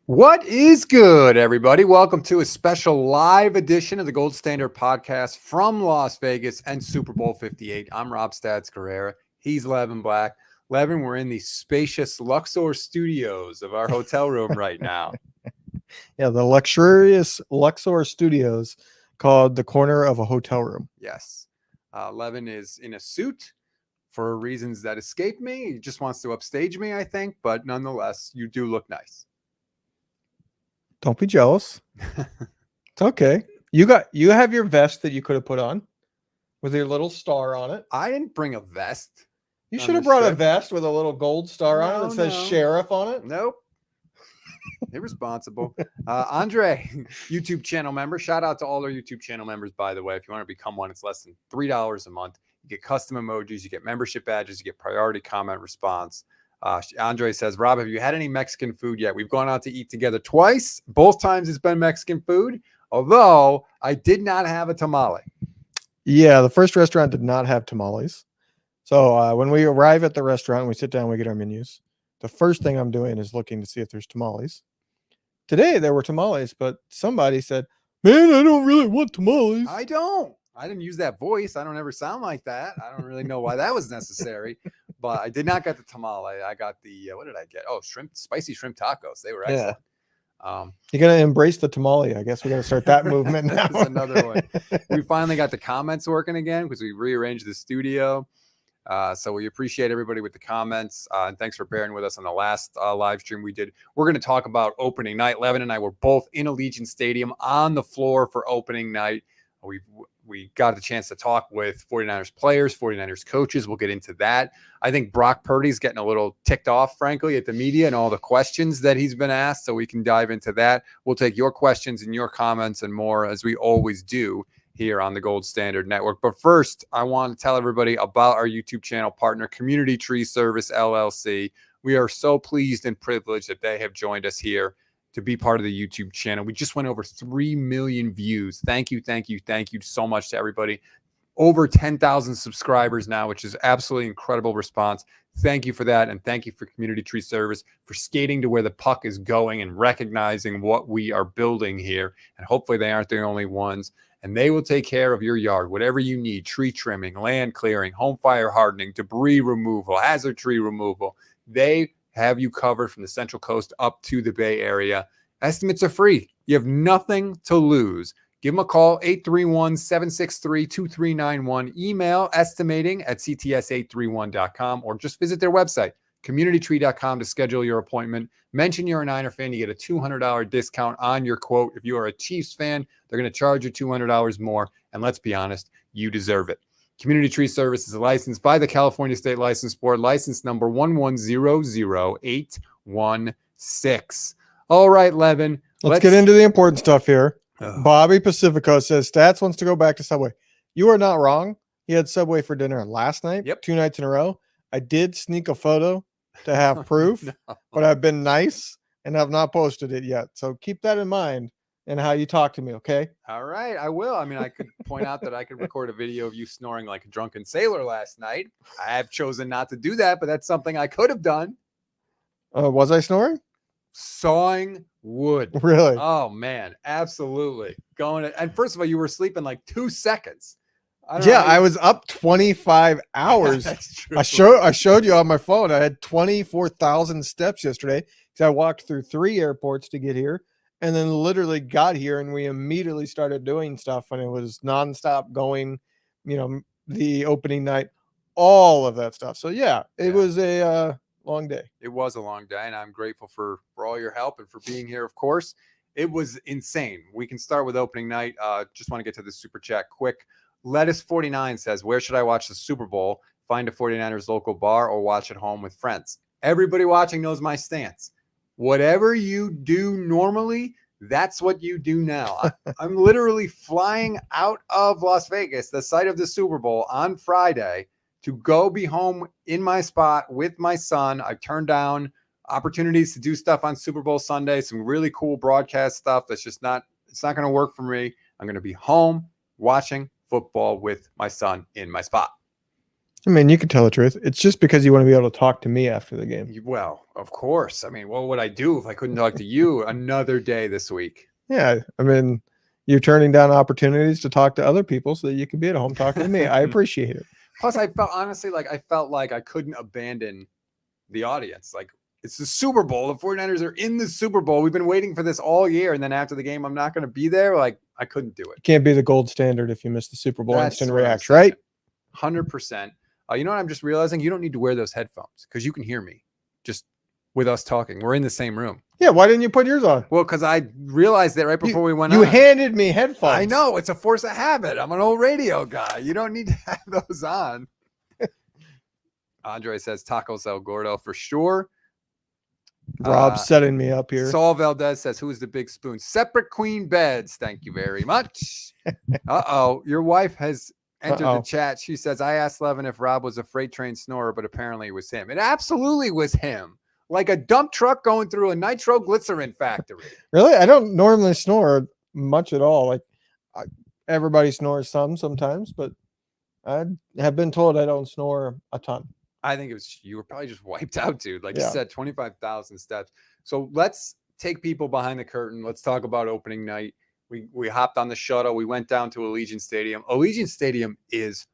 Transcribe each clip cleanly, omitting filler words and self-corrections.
What is good, everybody? Welcome to a special live edition of the Gold Standard Podcast from Las Vegas and Super Bowl 58. I'm Rob Stats Guerrera. He's Levin Black. Levin, we're in the spacious Luxor studios of our hotel room right now. Yeah, the luxurious Luxor Studios called the corner of a hotel room. Yes. Levin is in a suit for reasons that escape me. He just wants to upstage me, I think. But nonetheless, you do look nice. Don't be jealous. It's okay. You have your vest that you could have put on with your little star on it. I didn't bring a vest. You on should have this brought a trip. vest with a little gold star on it that says No. sheriff on it. Nope. Irresponsible. Andre, YouTube channel member. Shout out to all our YouTube channel members, by the way. If you want to become one, it's less than $3 a month. You get custom emojis, you get membership badges, you get priority comment response. Andre says, Rob, have you had any Mexican food yet? We've gone out to eat together twice. Both times it's been Mexican food, although I did not have a tamale. Yeah, the first restaurant did not have tamales. So when we arrive at the restaurant, we sit down, we get our menus. The first thing I'm doing is looking to see if there's tamales. Today there were tamales, but somebody said, man, I don't really want tamales. I don't. I didn't use that voice. I don't ever sound like that. I don't really know why that was necessary, but I did not get the tamale. I got the, what did I get? Oh, spicy shrimp tacos. They were excellent. You got to embrace the tamale. I guess we got to start that movement now. That's another one. We finally got the comments working again because we rearranged the studio. So we appreciate everybody with the comments. And thanks for bearing with us on the last live stream we did. We're going to talk about opening night. Levin and I were both in Allegiant Stadium on the floor for opening night. We got the chance to talk with 49ers players, 49ers coaches. We'll get into that. I think Brock Purdy's getting a little ticked off, frankly, at the media and all the questions that he's been asked. So we can dive into that. We'll take your questions and your comments and more, as we always do here on the Gold Standard Network. But first, I want to tell everybody about our YouTube channel partner, Community Tree Service, LLC. We are so pleased and privileged that they have joined us here to be part of the YouTube channel. We just went over 3 million views. Thank you so much to everybody. Over 10,000 subscribers now, which is absolutely incredible response. Thank you for that, and thank you for Community Tree Service for skating to where the puck is going and recognizing what we are building here. And hopefully they aren't the only ones. And they will take care of your yard, whatever you need: tree trimming, land clearing, home fire hardening, debris removal, hazard tree removal. They have you covered from the Central Coast up to the Bay Area. Estimates are free. You have nothing to lose. Give them a call, 831-763-2391. Email estimating@cts831.com, or just visit their website, communitytree.com, to schedule your appointment. Mention you're a Niner fan. You get a $200 discount on your quote. If you are a Chiefs fan, they're going to charge you $200 more. And let's be honest, you deserve it. Community Tree Service is licensed by the California State License Board, license number 1100816. All right, Levin. Let's get into the important stuff here. Bobby Pacifico says Stats wants to go back to Subway. You are not wrong. He had Subway for dinner last night, 2 nights in a row. I did sneak a photo to have proof, but I've been nice and have not posted it yet. So keep that in mind and how you talk to me, okay? All right, I will. I mean, I could point out that I could record a video of you snoring like a drunken sailor last night. I have chosen not to do that, but that's something I could have done. Was I snoring? Sawing wood. Really? Oh, man, absolutely. And first of all, you were sleeping like 2 seconds. I was up 25 hours. That's true. I showed you on my phone. I had 24,000 steps yesterday because I walked through 3 airports to get here, and then literally got here and we immediately started doing stuff, and it was nonstop going, the opening night, all of that stuff. So it was a long day. It was a long day, and I'm grateful for all your help and for being here, of course. It was insane. We can start with opening night. Just want to get to the super chat quick. Lettuce49 says, where should I watch the Super Bowl? Find a 49ers local bar or watch at home with friends? Everybody watching knows my stance. Whatever you do normally, that's what you do now. I'm literally flying out of Las Vegas, the site of the Super Bowl, on Friday to go be home in my spot with my son. I've turned down opportunities to do stuff on Super Bowl Sunday, some really cool broadcast stuff that's just not going to work for me. I'm going to be home watching football with my son in my spot. I mean, you can tell the truth. It's just because you want to be able to talk to me after the game. Well, of course. I mean, what would I do if I couldn't talk to you another day this week? Yeah, I mean, you're turning down opportunities to talk to other people so that you can be at home talking to me. I appreciate it. Plus, I felt honestly like I couldn't abandon the audience. Like, it's the Super Bowl. The 49ers are in the Super Bowl. We've been waiting for this all year. And then after the game, I'm not going to be there. Like, I couldn't do it. You can't be the gold standard if you miss the Super Bowl That's instant what I'm react, saying. right? 100%. You know what I'm just realizing? You don't need to wear those headphones because you can hear me just with us talking. We're in the same room. Yeah, why didn't you put yours on? Well, because I realized that right before we went on. You handed me headphones. I know. It's a force of habit. I'm an old radio guy. You don't need to have those on. Andre says Tacos El Gordo for sure. Rob's setting me up here. Saul Valdez says, who is the big spoon? Separate queen beds. Thank you very much. Your wife has entered the chat. She says, I asked Levin if Rob was a freight train snorer, but apparently it was him. It absolutely was him. Like a dump truck going through a nitroglycerin factory. Really? I don't normally snore much at all. Like everybody snores sometimes, but I have been told I don't snore a ton. I think you were probably just wiped out, dude. Like you said, 25,000 steps. So let's take people behind the curtain. Let's talk about opening night. We hopped on the shuttle. We went down to Allegiant Stadium. Allegiant Stadium is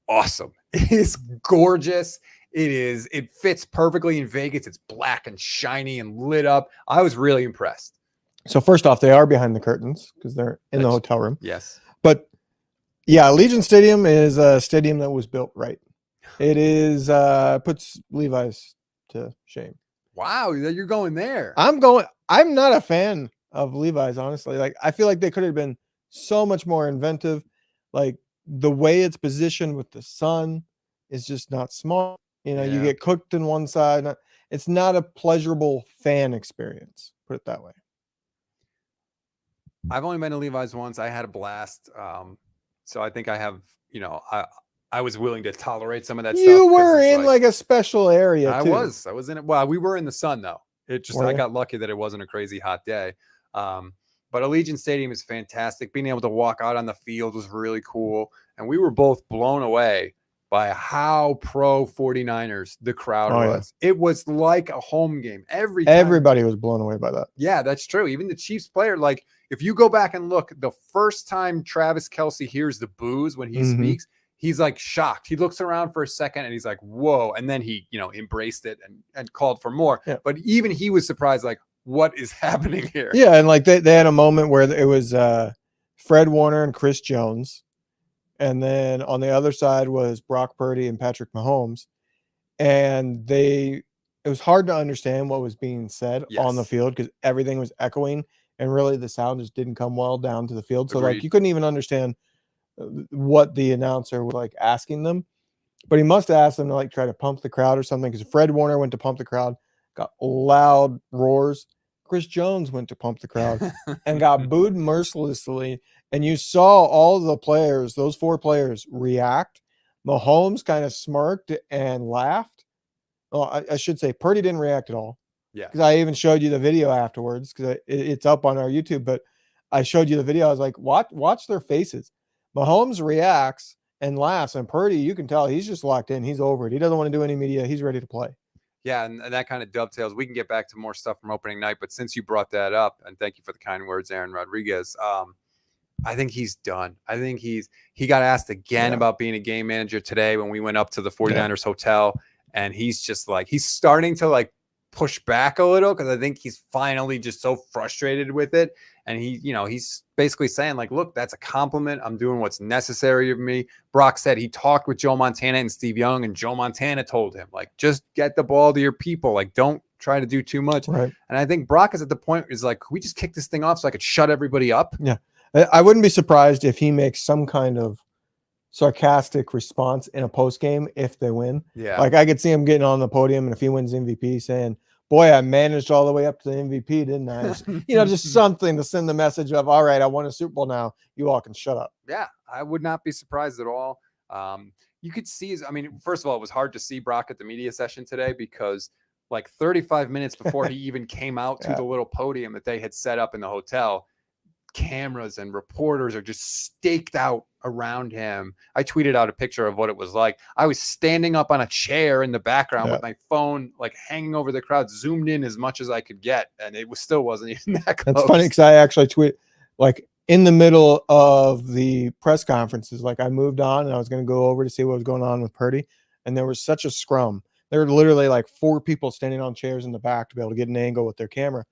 awesome. It is gorgeous. It fits perfectly in Vegas. It's black and shiny and lit up. I was really impressed. So first off, they are behind the curtains because they're in the hotel room. Yes. But yeah, Allegiant Stadium is a stadium that was built right. It is puts Levi's to shame. Wow, you're going there. I'm not a fan of Levi's, honestly. Like I feel like they could have been so much more inventive. Like the way it's positioned with the sun is just not smart. You know, you get cooked in one side. It's not a pleasurable fan experience. Put it that way. I've only been to Levi's once. I had a blast. So I think I have, I was willing to tolerate some of that stuff. You were in like a special area. I was in it. Well, we were in the sun though. I got lucky that it wasn't a crazy hot day. But Allegiant Stadium is fantastic. Being able to walk out on the field was really cool. And we were both blown away by how pro 49ers the crowd was. Yeah. It was like a home game. Everybody was blown away by that. Yeah, that's true. Even the Chiefs player, like if you go back and look, the first time Travis Kelce hears the boos when he speaks, he's like shocked. He looks around for a second and he's like, whoa. And then he, embraced it and called for more. Yeah. But even he was surprised, like, what is happening here? Yeah. And like they had a moment where it was Fred Warner and Chris Jones. And then on the other side was Brock Purdy and Patrick Mahomes. And it was hard to understand what was being said on the field because everything was echoing and really the sound just didn't come well down to the field. So like you couldn't even understand what the announcer was like asking them, but he must have asked them to like try to pump the crowd or something because Fred Warner went to pump the crowd, got loud roars. Chris Jones went to pump the crowd and got booed mercilessly. And you saw all the players, those four players, react. Mahomes kind of smirked and laughed. Oh, I should say Purdy didn't react at all. Yeah. Because I even showed you the video afterwards because it's up on our YouTube. But I showed you the video. I was like, watch their faces. Mahomes reacts and laughs. And Purdy, you can tell he's just locked in. He's over it. He doesn't want to do any media. He's ready to play. Yeah, and that kind of dovetails. We can get back to more stuff from opening night. But since you brought that up, and thank you for the kind words, Aaron Rodriguez, I think he's done. I think he got asked again about being a game manager today when we went up to the 49ers hotel. And he's just like, he's starting to like push back a little because I think he's finally just so frustrated with it. And he's basically saying like, look, that's a compliment. I'm doing what's necessary of me. Brock said he talked with Joe Montana and Steve Young, and Joe Montana told him like, just get the ball to your people. Like, don't try to do too much. Right. And I think Brock is at the point is like, can we just kick this thing off so I could shut everybody up? Yeah. I wouldn't be surprised if he makes some kind of sarcastic response in a post game if they win. Yeah. Like I could see him getting on the podium and if he wins MVP saying, boy, I managed all the way up to the MVP, didn't I? Just something to send the message of, all right, I won a Super Bowl now. You all can shut up. Yeah, I would not be surprised at all. You could see, first of all, it was hard to see Brock at the media session today because like 35 minutes before he even came out to the little podium that they had set up in the hotel, cameras and reporters are just staked out around him. I tweeted out a picture of what it was like. I was standing up on a chair in the background with my phone like hanging over the crowd, zoomed in as much as I could get, and it still wasn't even that close. That's funny because I actually tweet like in the middle of the press conferences, like I moved on and I was going to go over to see what was going on with Purdy, and there was such a scrum. There were literally like 4 people standing on chairs in the back to be able to get an angle with their camera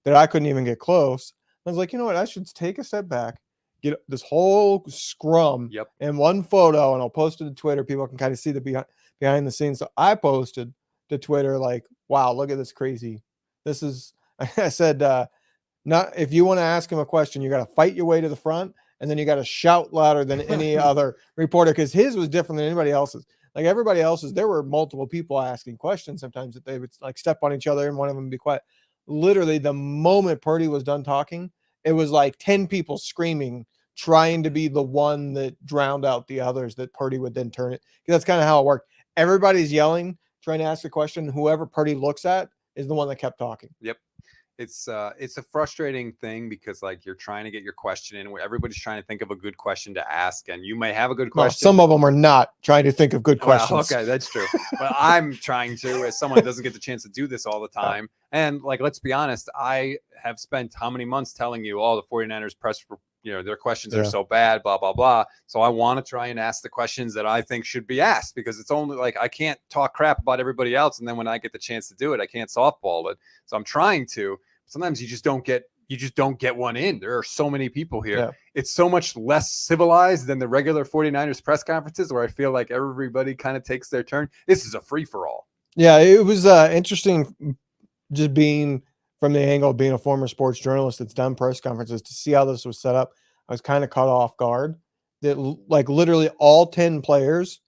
that I couldn't even get close. I was like, you know what? I should take a step back, get this whole scrum in one photo, and I'll post it to Twitter. People can kind of see the behind the scenes. So I posted to Twitter like, wow, look at this crazy. This is, I said, not if you want to ask him a question, you got to fight your way to the front, and then you got to shout louder than any other reporter, because his was different than anybody else's. Like everybody else's, there were multiple people asking questions sometimes that they would like step on each other and one of them would be quiet. Literally, the moment Purdy was done talking, it was like 10 people screaming, trying to be the one that drowned out the others, that Purdy would then turn it. Because that's kind of how it worked. Everybody's yelling, trying to ask a question. Whoever Purdy looks at is the one that kept talking. Yep. It's a frustrating thing because like you're trying to get your question in. Everybody's trying to think of a good question to ask, and you may have a good question. Well, some of them are not trying to think of good questions. Well, okay, that's true. But I'm trying to, as someone who doesn't get the chance to do this all the time. And like, let's be honest, I have spent how many months telling you all the 49ers press, their questions are so bad, blah, blah, blah. So I want to try and ask the questions that I think should be asked, because it's only like, I can't talk crap about everybody else. And then when I get the chance to do it, I can't softball it. So I'm trying to. Sometimes you just don't get one in. There are so many people here. Yeah. It's so much less civilized than the regular 49ers press conferences, where I feel like everybody kind of takes their turn. This is a free-for-all. Yeah, it was interesting just being from the angle of being a former sports journalist that's done press conferences, to see how this was set up. I was kind of caught off guard that like literally all 10 players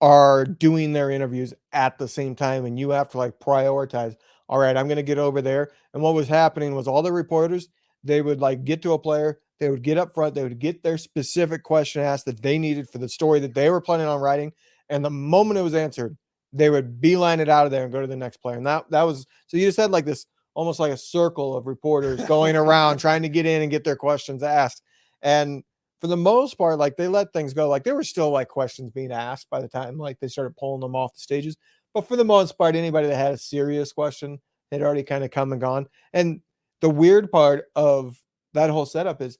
are doing their interviews at the same time, and you have to like prioritize. All right, I'm going to get over there. And what was happening was all the reporters, they would like get to a player, they would get up front, they would get their specific question asked that they needed for the story that they were planning on writing. And the moment it was answered, they would beeline it out of there and go to the next player. And that was, so you just had like this, almost like a circle of reporters going around trying to get in and get their questions asked. And for the most part, like they let things go. Like there were still like questions being asked by the time like they started pulling them off the stages. But for the most part, anybody that had a serious question had already kind of come and gone. And the weird part of that whole setup is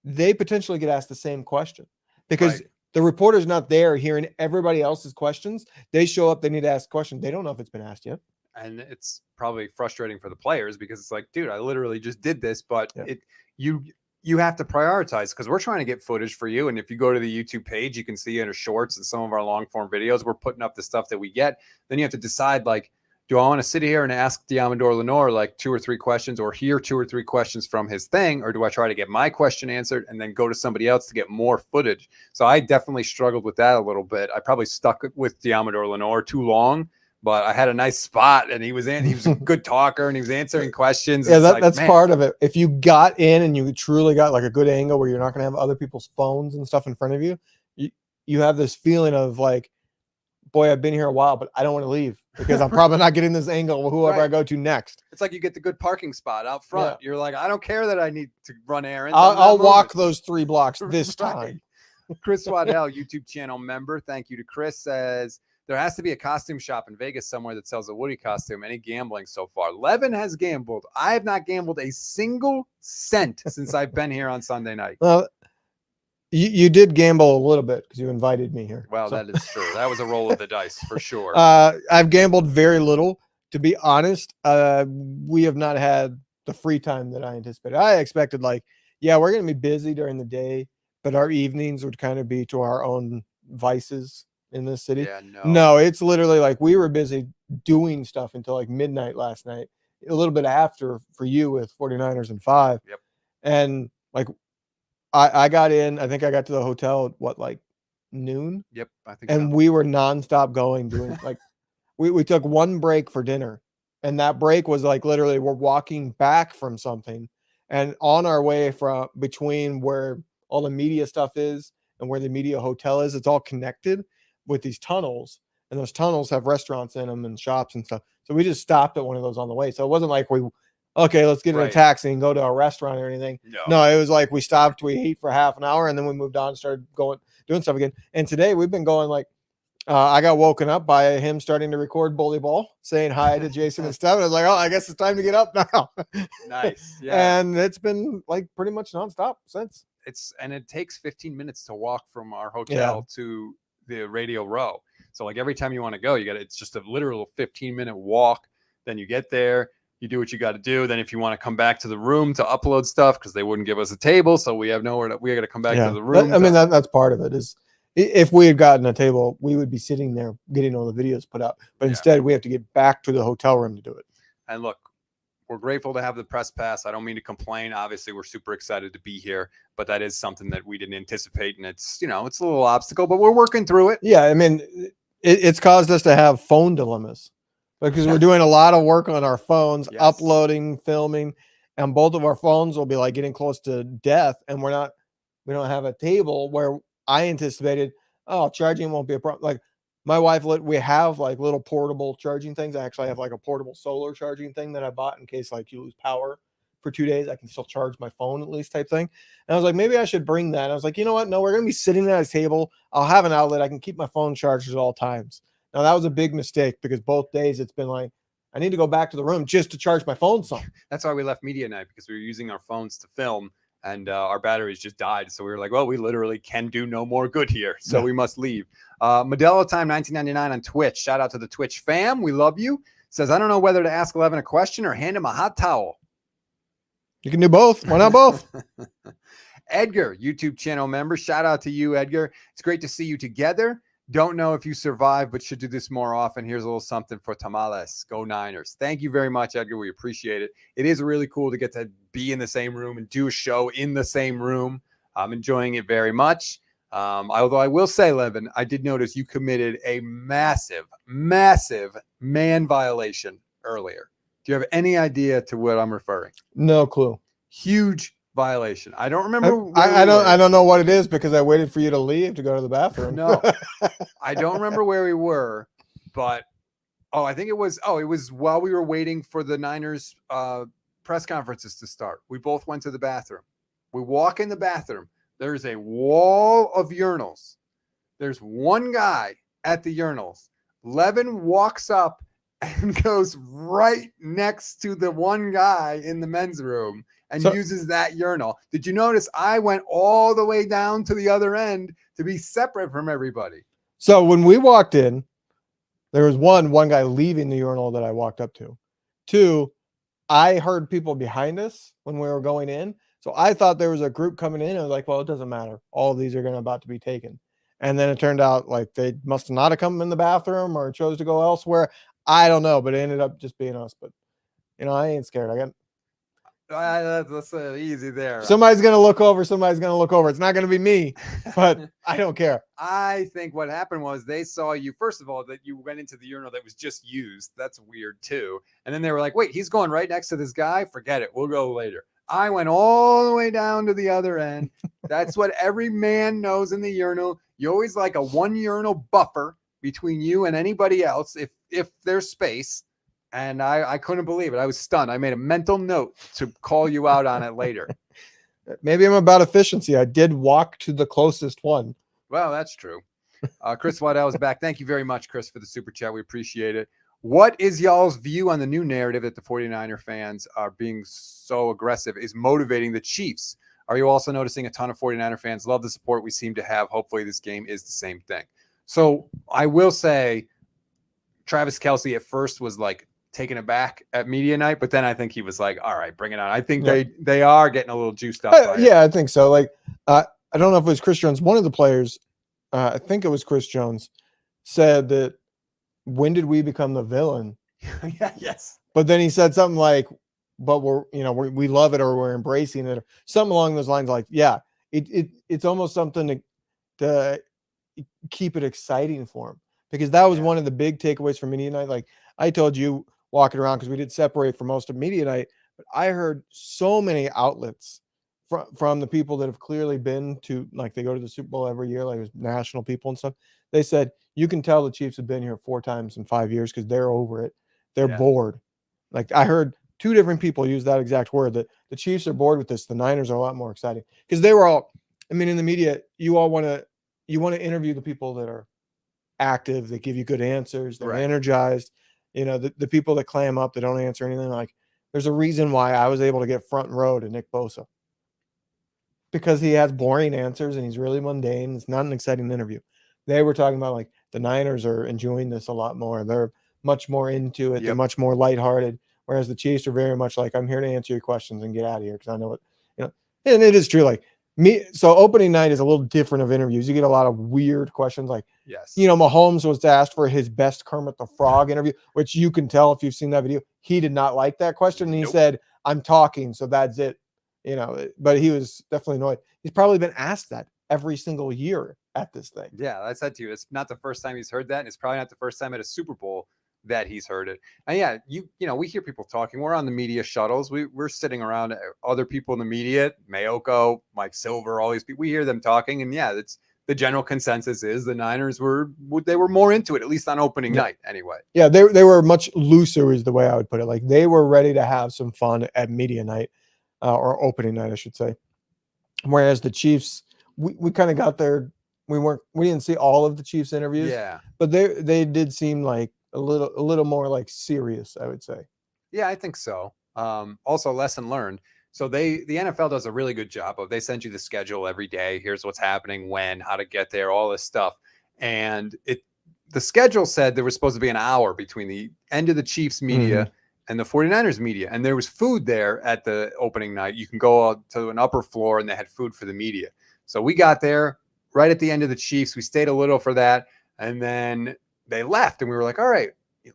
they potentially get asked the same question, because the reporter's not there hearing everybody else's questions. They show up, they need to ask a question. They don't know if it's been asked yet. And it's probably frustrating for the players, because it's like, dude, I literally just did this, but you have to prioritize, because we're trying to get footage for you. And if you go to the YouTube page, you can see in our shorts and some of our long form videos, we're putting up the stuff that we get. Then you have to decide, like, do I want to sit here and ask Diamador Lenore like 2 or 3 questions, or hear 2 or 3 questions from his thing? Or do I try to get my question answered and then go to somebody else to get more footage? So I definitely struggled with that a little bit. I probably stuck with Diamador Lenore too long, but I had a nice spot, and he was a good talker, and he was answering questions. Yeah, that's part of it. If you got in and you truly got like a good angle where you're not going to have other people's phones and stuff in front of you, you have this feeling of like, boy, I've been here a while, but I don't want to leave, because I'm probably not getting this angle with whoever I go to next. It's like you get the good parking spot out front. You're like, I don't care that I need to run errands. I'll walk those 3 blocks this time. Chris Waddell, YouTube channel member. Thank you to Chris, says, there has to be a costume shop in Vegas somewhere that sells a Woody costume. Any gambling so far? Levin has gambled. I have not gambled a single cent since I've been here on Sunday night. Well, you did gamble a little bit because you invited me here. Well, that is true. That was a roll of the dice for sure. I've gambled very little, to be honest. We have not had the free time that I anticipated. I expected like, we're going to be busy during the day, but our evenings would kind of be to our own vices in this city. No, it's literally like we were busy doing stuff until like midnight last night, a little bit after for you with 49ers and 5. Yep. And like I got in, I think I got to the hotel at like noon. Yep, I think and we were nonstop going, doing like we took one break for dinner, and that break was like literally we're walking back from something, and on our way from between where all the media stuff is and where the media hotel is, it's all connected with these tunnels, and those tunnels have restaurants in them and shops and stuff. So we just stopped at one of those on the way. So it wasn't like okay, let's get in a Right. taxi and go to a restaurant or anything. No, it was like we stopped, we ate for half an hour, and then we moved on and started doing stuff again. And today we've been going like, I got woken up by him starting to record bully ball, saying hi to Jason and stuff. And I was like, oh, I guess it's time to get up now. Nice. Yeah. And it's been like pretty much nonstop since. And it takes 15 minutes to walk from our hotel to the Radio Row. So like every time you want to go, it's just a literal 15-minute walk. Then you get there, you do what you got to do. Then if you want to come back to the room to upload stuff, because they wouldn't give us a table, so we have nowhere we got to come back to the room. That's part of it. Is if we had gotten a table, we would be sitting there getting all the videos put up. But instead, we have to get back to the hotel room to do it. And look, we're grateful to have the press pass. I don't mean to complain. Obviously, we're super excited to be here, but that is something that we didn't anticipate, and it's it's a little obstacle, but we're working through it. Yeah, I mean, it's caused us to have phone dilemmas because we're doing a lot of work on our phones, uploading, filming, and both of our phones will be like getting close to death, and we don't have a table where I anticipated, charging won't be a problem. Like my wife, we have like little portable charging things. I actually have like a portable solar charging thing that I bought in case like you lose power for 2 days. I can still charge my phone at least type thing. And I was like, maybe I should bring that. And I was like, you know what? No, we're going to be sitting at a table. I'll have an outlet. I can keep my phone charged at all times. Now that was a big mistake because both days it's been like, I need to go back to the room just to charge my phone some. That's why we left media night, because we were using our phones to film. And our batteries just died. So we were like, well, we literally can do no more good here. So we must leave. Modelo Time 1999 on Twitch. Shout out to the Twitch fam. We love you. Says, I don't know whether to ask Levin a question or hand him a hot towel. You can do both. Why not both? Edgar, YouTube channel member. Shout out to you, Edgar. It's great to see you together. Don't know if you survive, but should do this more often. Here's a little something for Tamales. Go Niners. Thank you very much, Edgar. We appreciate it. It is really cool to get to be in the same room and do a show in the same room. I'm enjoying it very much. Although I will say, Levin, I did notice you committed a massive, massive man violation earlier. Do you have any idea to what I'm referring? No clue. Huge violation. I don't remember. I don't know what it is because I waited for you to leave to go to the bathroom. No, I don't remember where we were, but I think it was while we were waiting for the Niners press conferences to start. We both went to the bathroom. We walk in the bathroom. There's a wall of urinals. There's one guy at the urinals. Levin walks up and goes right next to the one guy in the men's room and uses that urinal. Did you notice I went all the way down to the other end to be separate from everybody? So when we walked in, there was one guy leaving the urinal that I walked up to. Two, I heard people behind us when we were going in. So I thought there was a group coming in. I was like, well, it doesn't matter. All of these are about to be taken. And then it turned out like they must not have come in the bathroom or chose to go elsewhere. I don't know, but it ended up just being us. But, I ain't scared. That's easy there. Somebody's going to look over. Somebody's going to look over. It's not going to be me, but I don't care. I think what happened was they saw you, first of all, that you went into the urinal that was just used. That's weird too. And then they were like, wait, he's going right next to this guy. Forget it. We'll go later. I went all the way down to the other end. That's what every man knows in the urinal. You always like a one urinal buffer between you and anybody else if there's space. And I couldn't believe it. I was stunned. I made a mental note to call you out on it later. Maybe I'm about efficiency. I did walk to the closest one. Well, that's true. Chris Waddell is back. Thank you very much, Chris, for the super chat. We appreciate it. What is y'all's view on the new narrative that the 49er fans are being so aggressive is motivating the Chiefs? Are you also noticing a ton of 49er fans love the support we seem to have? Hopefully this game is the same thing. So I will say Travis Kelce at first was like taken aback at media night, but then I think he was like, all right, bring it on. I think they are getting a little juiced up. I think so. Like, I don't know if it was Chris Jones. One of the players, I think it was Chris Jones, said that, when did we become the villain? Yes. But then he said something like, but we love it or we're embracing it or something along those lines. Like, yeah, it's almost something to keep it exciting for him, because that was one of the big takeaways from media night. Like I told you walking around, because we did separate for most of media night, but I heard so many outlets from the people that have clearly been to, like, they go to the Super Bowl every year, like national people and stuff. They said, you can tell the Chiefs have been here 4 times in 5 years because they're over it. They're bored. Like I heard two different people use that exact word, that the Chiefs are bored with this. The Niners are a lot more exciting because they were all, I mean, in the media, you want to interview the people that are active, that give you good answers, they're energized, the people that clam up, that don't answer anything. Like, there's a reason why I was able to get front row to Nick Bosa, because he has boring answers and he's really mundane. It's not an exciting interview. They were talking about, like, the Niners are enjoying this a lot more. They're much more into it. They're much more lighthearted. Whereas the Chiefs are very much like, I'm here to answer your questions and get out of here, because I know it, and it is true. Like, so opening night is a little different of interviews. You get a lot of weird questions. Like, Mahomes was asked for his best Kermit the Frog interview, which you can tell if you've seen that video. He did not like that question. And he said, I'm talking, so that's it. But he was definitely annoyed. He's probably been asked that every single year at this thing. Yeah, I said to you, it's not the first time he's heard that, and it's probably not the first time at a Super Bowl that he's heard it. And yeah, we hear people talking. We're on the media shuttles. We're sitting around other people in the media, Mayoko, Mike Silver, all these people. We hear them talking, and yeah, it's the general consensus is the Niners were more into it, at least on opening night anyway. Yeah, they were much looser is the way I would put it. Like, they were ready to have some fun at media night, or opening night, I should say. Whereas the Chiefs, we kind of got there. We didn't see all of the Chiefs interviews. Yeah, but they did seem like a little more like serious, I would say. Yeah, I think so. Also, lesson learned. So the NFL does a really good job of, they send you the schedule every day. Here's what's happening, when, how to get there, all this stuff. And the schedule said there was supposed to be an hour between the end of the Chiefs media and the 49ers media. And there was food there at the opening night. You can go out to an upper floor and they had food for the media. So we got there right at the end of the Chiefs. We stayed a little for that. And then they left, and we were like, all right,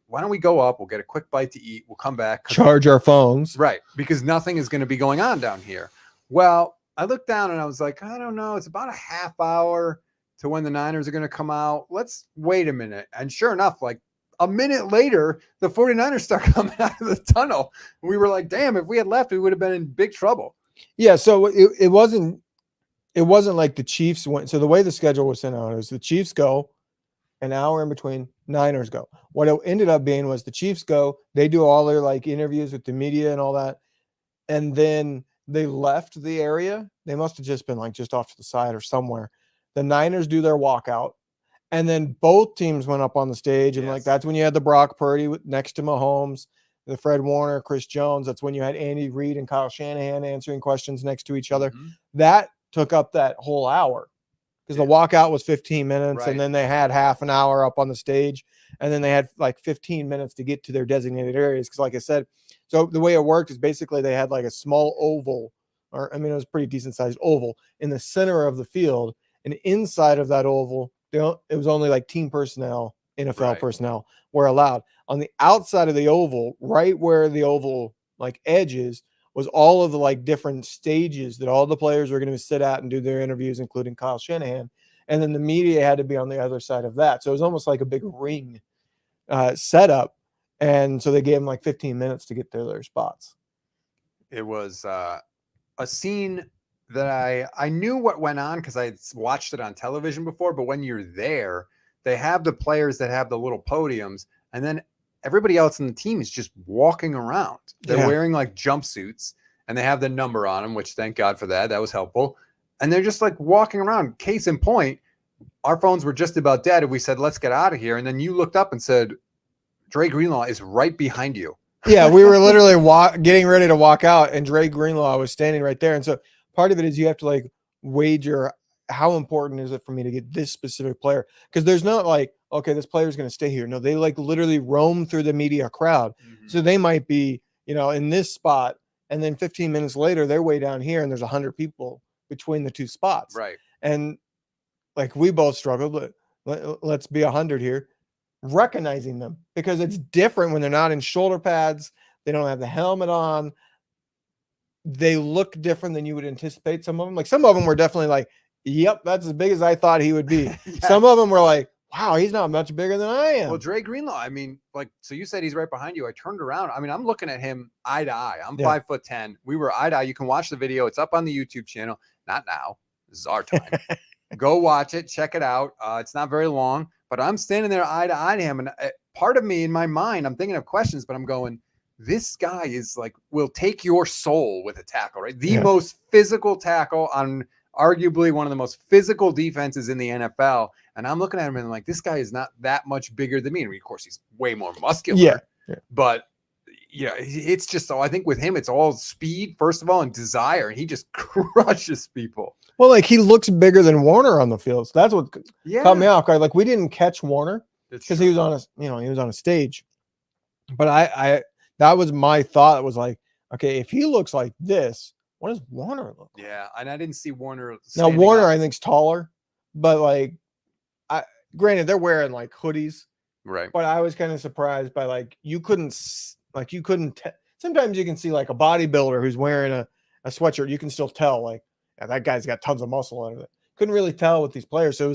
why don't we go up? We'll get a quick bite to eat. We'll come back. Charge our phones. Right. Because nothing is going to be going on down here. Well, I looked down and I was like, I don't know. It's about a half hour to when the Niners are going to come out. Let's wait a minute. And sure enough, like a minute later, the 49ers start coming out of the tunnel. And we were like, damn, if we had left, we would have been in big trouble. Yeah. So it wasn't like the Chiefs went. So the way the schedule was sent out is the Chiefs go, an hour in between, Niners go. What it ended up being was the Chiefs go, they do all their like interviews with the media and all that, and then they left the area. They must have just been like just off to the side or somewhere. The Niners do their walkout, and then both teams went up on the stage, and like that's when you had the Brock Purdy next to Mahomes, the Fred Warner, Chris Jones. That's when you had Andy Reid and Kyle Shanahan answering questions next to each other. That took up that whole hour, because the walkout was 15 minutes, and then they had half an hour up on the stage, and then they had like 15 minutes to get to their designated areas. Because like I said, so the way it worked is basically they had like a small oval, or I mean, it was a pretty decent sized oval in the center of the field, and inside of that oval, it was only like team personnel, NFL personnel were allowed. On the outside of the oval, right where the oval like edges, was all of the like different stages that all the players were going to sit at and do their interviews, including Kyle Shanahan. And then the media had to be on the other side of that. So it was almost like a big ring setup. And so they gave them like 15 minutes to get to their spots. It was a scene that I knew what went on because I watched it on television before. But when you're there, they have the players that have the little podiums, and then everybody else in the team is just walking around. They're wearing like jumpsuits, and they have the number on them, which thank God for that. That was helpful. And they're just like walking around. Case in point, our phones were just about dead, and we said, let's get out of here. And then you looked up and said, Dre Greenlaw is right behind you. Yeah, we were literally getting ready to walk out, and Dre Greenlaw was standing right there. And so part of it is you have to like wager, how important is it for me to get this specific player? Because there's not like, okay, this player is going to stay here. No, they like literally roam through the media crowd. So they might be, in this spot, and then 15 minutes later, they're way down here, and there's 100 people between the two spots. Right. And like we both struggled, let's be 100 here, recognizing them, because it's different when they're not in shoulder pads. They don't have the helmet on. They look different than you would anticipate. Some of them, like some of them were definitely like, yep, that's as big as I thought he would be. Some of them were like, wow, he's not much bigger than I am. Well, Dre Greenlaw, I mean, like, so you said he's right behind you. I turned around. I mean, I'm looking at him eye to eye. I'm 5'10". We were eye to eye. You can watch the video. It's up on the YouTube channel. Not now. This is our time. Go watch it. Check it out. It's not very long, but I'm standing there eye to him. And part of me in my mind, I'm thinking of questions, but I'm going, this guy is like, will take your soul with a tackle, right? The Yeah. most physical tackle on arguably one of the most physical defenses in the NFL. And I'm looking at him and I'm like, this guy is not that much bigger than me. And of course, he's way more muscular. Yeah. But it's just, I think with him, it's all speed, first of all, and desire. And he just crushes people. Well, like he looks bigger than Warner on the field. So that's what caught me off guard. Like we didn't catch Warner because he was on he was on a stage. But I that was my thought. It was like, okay, if he looks like this, what does Warner look like? Yeah, and I didn't see Warner. Now Warner, I think's taller, but like, granted they're wearing like hoodies, right? But I was kind of surprised by like you couldn't. Sometimes you can see like a bodybuilder who's wearing a sweatshirt. You can still tell like that guy's got tons of muscle under it. Couldn't really tell with these players, so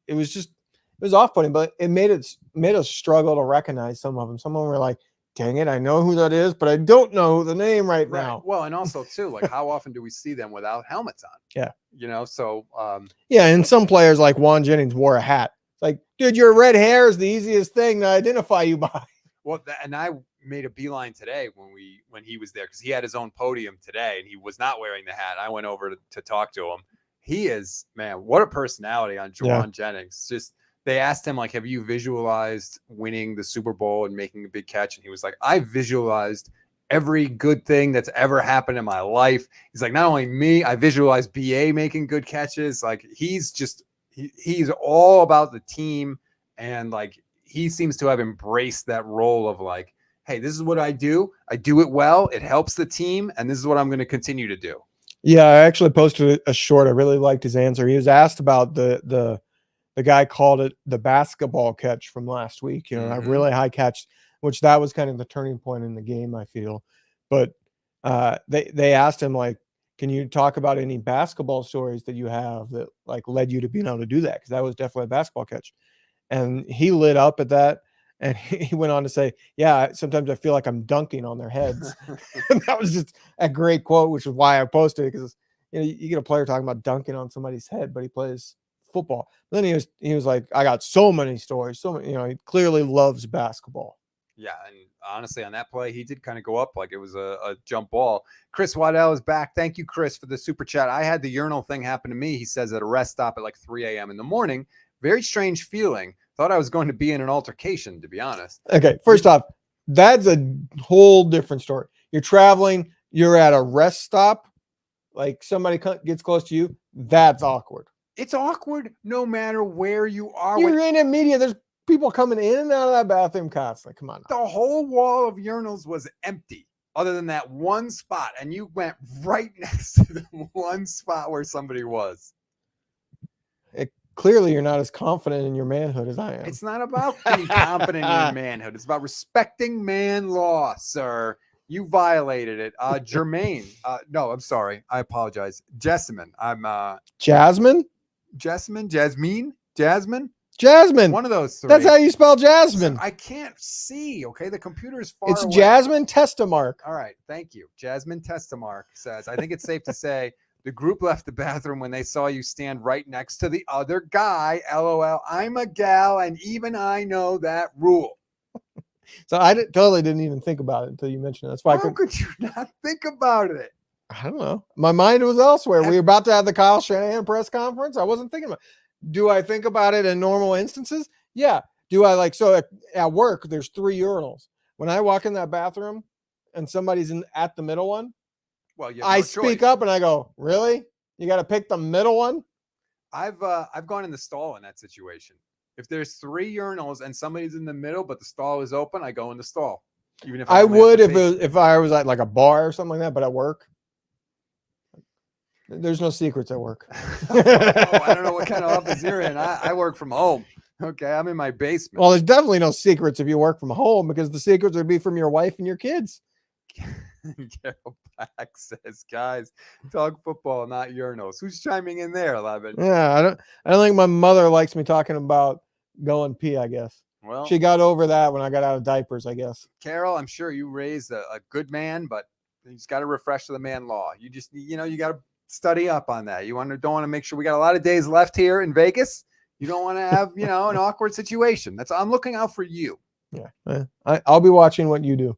it was off-putting, but it made us struggle to recognize some of them. Some of them were like, dang it, I know who that is, but I don't know the name right now. Well, and also too, like how often do we see them without helmets on? Yeah. So and some players like Juan Jennings wore a hat. It's like, dude, your red hair is the easiest thing to identify you by. Well, and I made a beeline today when he was there because he had his own podium today and he was not wearing the hat. I went over to talk to him. He is, man, what a personality on Juwan Jennings. Just they asked him like, have you visualized winning the Super Bowl and making a big catch? And he was like, I visualized every good thing that's ever happened in my life. He's like, not only me, I visualized BA making good catches. Like he's just he's all about the team, and like he seems to have embraced that role of like, hey, this is what I do. I do it well. It helps the team, and this is what I'm going to continue to do. Yeah, I actually posted a short. I really liked his answer. He was asked about the guy called it the basketball catch from last week. You know, a really high catch, which that was kind of the turning point in the game, I feel. But they asked him like, can you talk about any basketball stories that you have that like led you to being able to do that? Because that was definitely a basketball catch. And he lit up at that. And he went on to say, yeah, sometimes I feel like I'm dunking on their heads. And that was just a great quote, which is why I posted it, because you get a player talking about dunking on somebody's head, but he plays football. Then he was like, I got so many stories. So many, he clearly loves basketball. Yeah, and honestly, on that play, he did kind of go up like it was a jump ball. Chris Waddell is back. Thank you, Chris, for the super chat. I had the urinal thing happen to me, he says, at a rest stop at like 3 a.m. in the morning. Very strange feeling. Thought I was going to be in an altercation, to be honest. Okay, first off, that's a whole different story. You're traveling, you're at a rest stop, like somebody gets close to you, that's awkward. It's awkward no matter where you are. You're in a media, there's people coming in and out of that bathroom constantly. Come on. The whole wall of urinals was empty other than that one spot, and you went right next to the one spot where somebody was. Clearly, you're not as confident in your manhood as I am. It's not about being confident in your manhood. It's about respecting man law, sir. You violated it. Jermaine. No, I'm sorry. I apologize. Jessamine. I'm Jasmine? Jasmine? One of those three. That's how you spell Jasmine. So I can't see. Okay. The computer is far away. It's Jasmine Testamark. All right. Thank you. Jasmine Testamark says, I think it's safe to say the group left the bathroom when they saw you stand right next to the other guy. LOL. I'm a gal, and even I know that rule. So I totally didn't even think about it until you mentioned it. That's why How could you not think about it? I don't know. My mind was elsewhere. We were about to have the Kyle Shanahan press conference. I wasn't thinking about it. Do I think about it in normal instances? Yeah. Do I so at work, there's 3 urinals. When I walk in that bathroom and somebody's at the middle one, well, I speak up and I go, really? You got to pick the middle one? I've gone in the stall in that situation. If there's 3 urinals and somebody's in the middle, but the stall is open, I go in the stall. Even if I would if I was at like a bar or something like that, but at work, there's no secrets at work. I don't know what kind of office you're in. I work from home. Okay, I'm in my basement. Well, there's definitely no secrets if you work from home, because the secrets would be from your wife and your kids. Carol Black says, guys, talk football, not urinals. Who's chiming in there, Levin? Yeah, I don't think my mother likes me talking about going pee, I guess. Well, she got over that when I got out of diapers, I guess. Carol, I'm sure you raised a good man, but he's got to refresh the man law. You just, you got to study up on that. You don't want to make sure we got a lot of days left here in Vegas. You don't want to have, an awkward situation. I'm looking out for you. Yeah. I'll be watching what you do.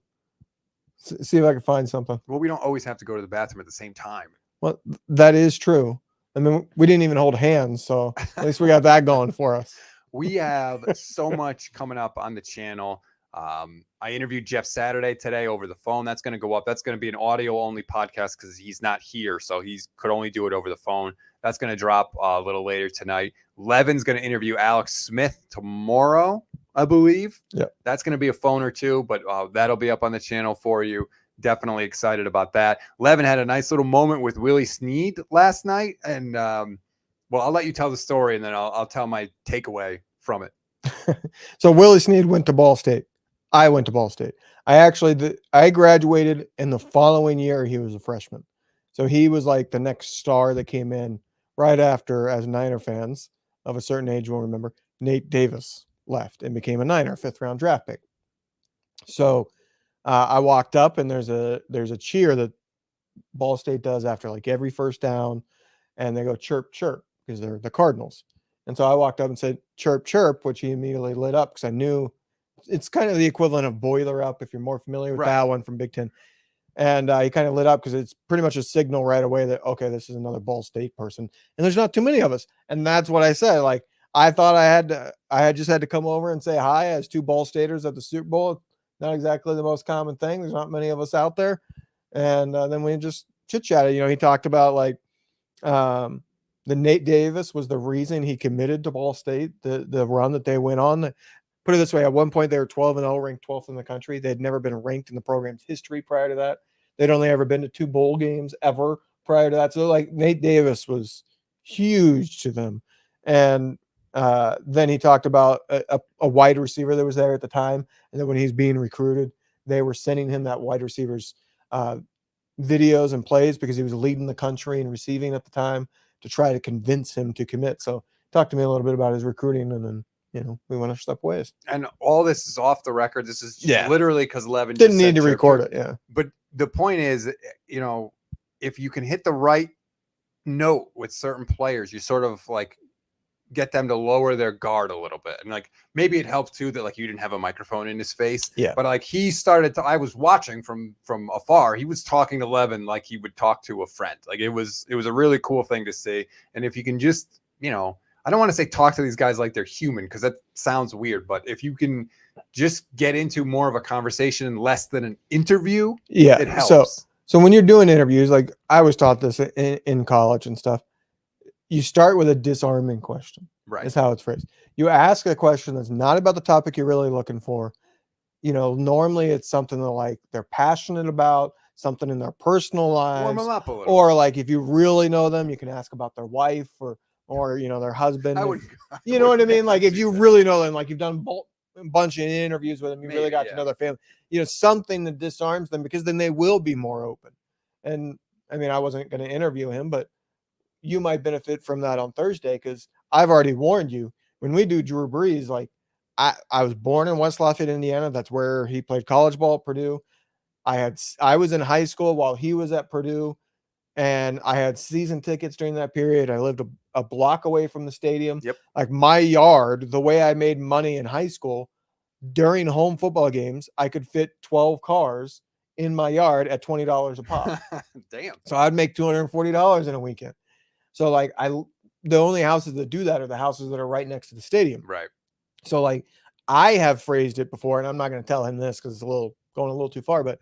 See if I can find something. Well, we don't always have to go to the bathroom at the same time. Well, that is true. I mean, we didn't even hold hands, so at least we got that going for us. We have so much coming up on the channel. I interviewed Jeff Saturday today over the phone. That's going to go up. That's going to be an audio only podcast because he's not here. So he could only do it over the phone. That's going to drop a little later tonight. Levin's going to interview Alex Smith tomorrow, I believe. Yeah. That's going to be a phone or two, but that'll be up on the channel for you. Definitely excited about that. Levin had a nice little moment with Willie Snead last night. And, well, I'll let you tell the story and then I'll tell my takeaway from it. So Willie Snead went to Ball State. I went to Ball State. I graduated, and the following year he was a freshman. So he was like the next star that came in right after, as Niner fans of a certain age will remember, Nate Davis left and became a Niner 5th round draft pick. So I walked up, and there's a cheer that Ball State does after like every first down, and they go chirp, chirp because they're the Cardinals. And so I walked up and said, chirp, chirp, which he immediately lit up because I knew it's kind of the equivalent of boiler up if you're more familiar with that one from Big Ten. And he kind of lit up because it's pretty much a signal right away that, okay, this is another Ball State person. And there's not too many of us. And that's what I said. Like, I thought I had just had to come over and say hi as 2 Ball Staters at the Super Bowl. Not exactly the most common thing. There's not many of us out there. And then we just chit-chatted. You know, he talked about like the Nate Davis was the reason he committed to Ball State, the run that they went on. Put it this way, at one point they were 12-0, ranked 12th in the country. They had never been ranked in the program's history prior to that. They'd only ever been to 2 bowl games ever prior to that. So like Nate Davis was huge to them. And then he talked about a wide receiver that was there at the time. And then when he's being recruited, they were sending him that wide receiver's videos and plays because he was leading the country and receiving at the time to try to convince him to commit. So talk to me a little bit about his recruiting, and then, you know, we went our step ways. And all this is off the record. This is literally because Levin didn't need to record it. Yeah. But the point is, you know, if you can hit the right note with certain players, you sort of like get them to lower their guard a little bit. And like, maybe it helped too that like you didn't have a microphone in his face. Yeah. But like he started to, I was watching from afar. He was talking to Levin like he would talk to a friend. Like it was a really cool thing to see. And if you can just, you know, I don't want to say talk to these guys like they're human because that sounds weird, but if you can just get into more of a conversation less than an interview, it helps. So when you're doing interviews, like I was taught this in college and stuff, you start with a disarming question. Right. Is how it's phrased. You ask a question that's not about the topic you're really looking for. You know, normally it's something that like they're passionate about, something in their personal lives. Warm them up a little. Or like if you really know them, you can ask about their wife or you know, their husband. You know what I mean? Like if you really know them, like you've done a bunch of interviews with them, you really got to know their family. You know, something that disarms them, because then they will be more open. And I mean, I wasn't going to interview him, but you might benefit from that on Thursday, because I've already warned you, when we do Drew Brees, like I was born in West Lafayette, Indiana. That's where he played college ball at Purdue. I was in high school while he was at Purdue, and I had season tickets during that period. I lived a block away from the stadium. Yep. Like my yard, the way I made money in high school, during home football games, I could fit 12 cars in my yard at $20 a pop. Damn. So I'd make $240 in a weekend. So like the only houses that do that are the houses that are right next to the stadium. Right. So like I have phrased it before, and I'm not going to tell him this because it's going a little too far, but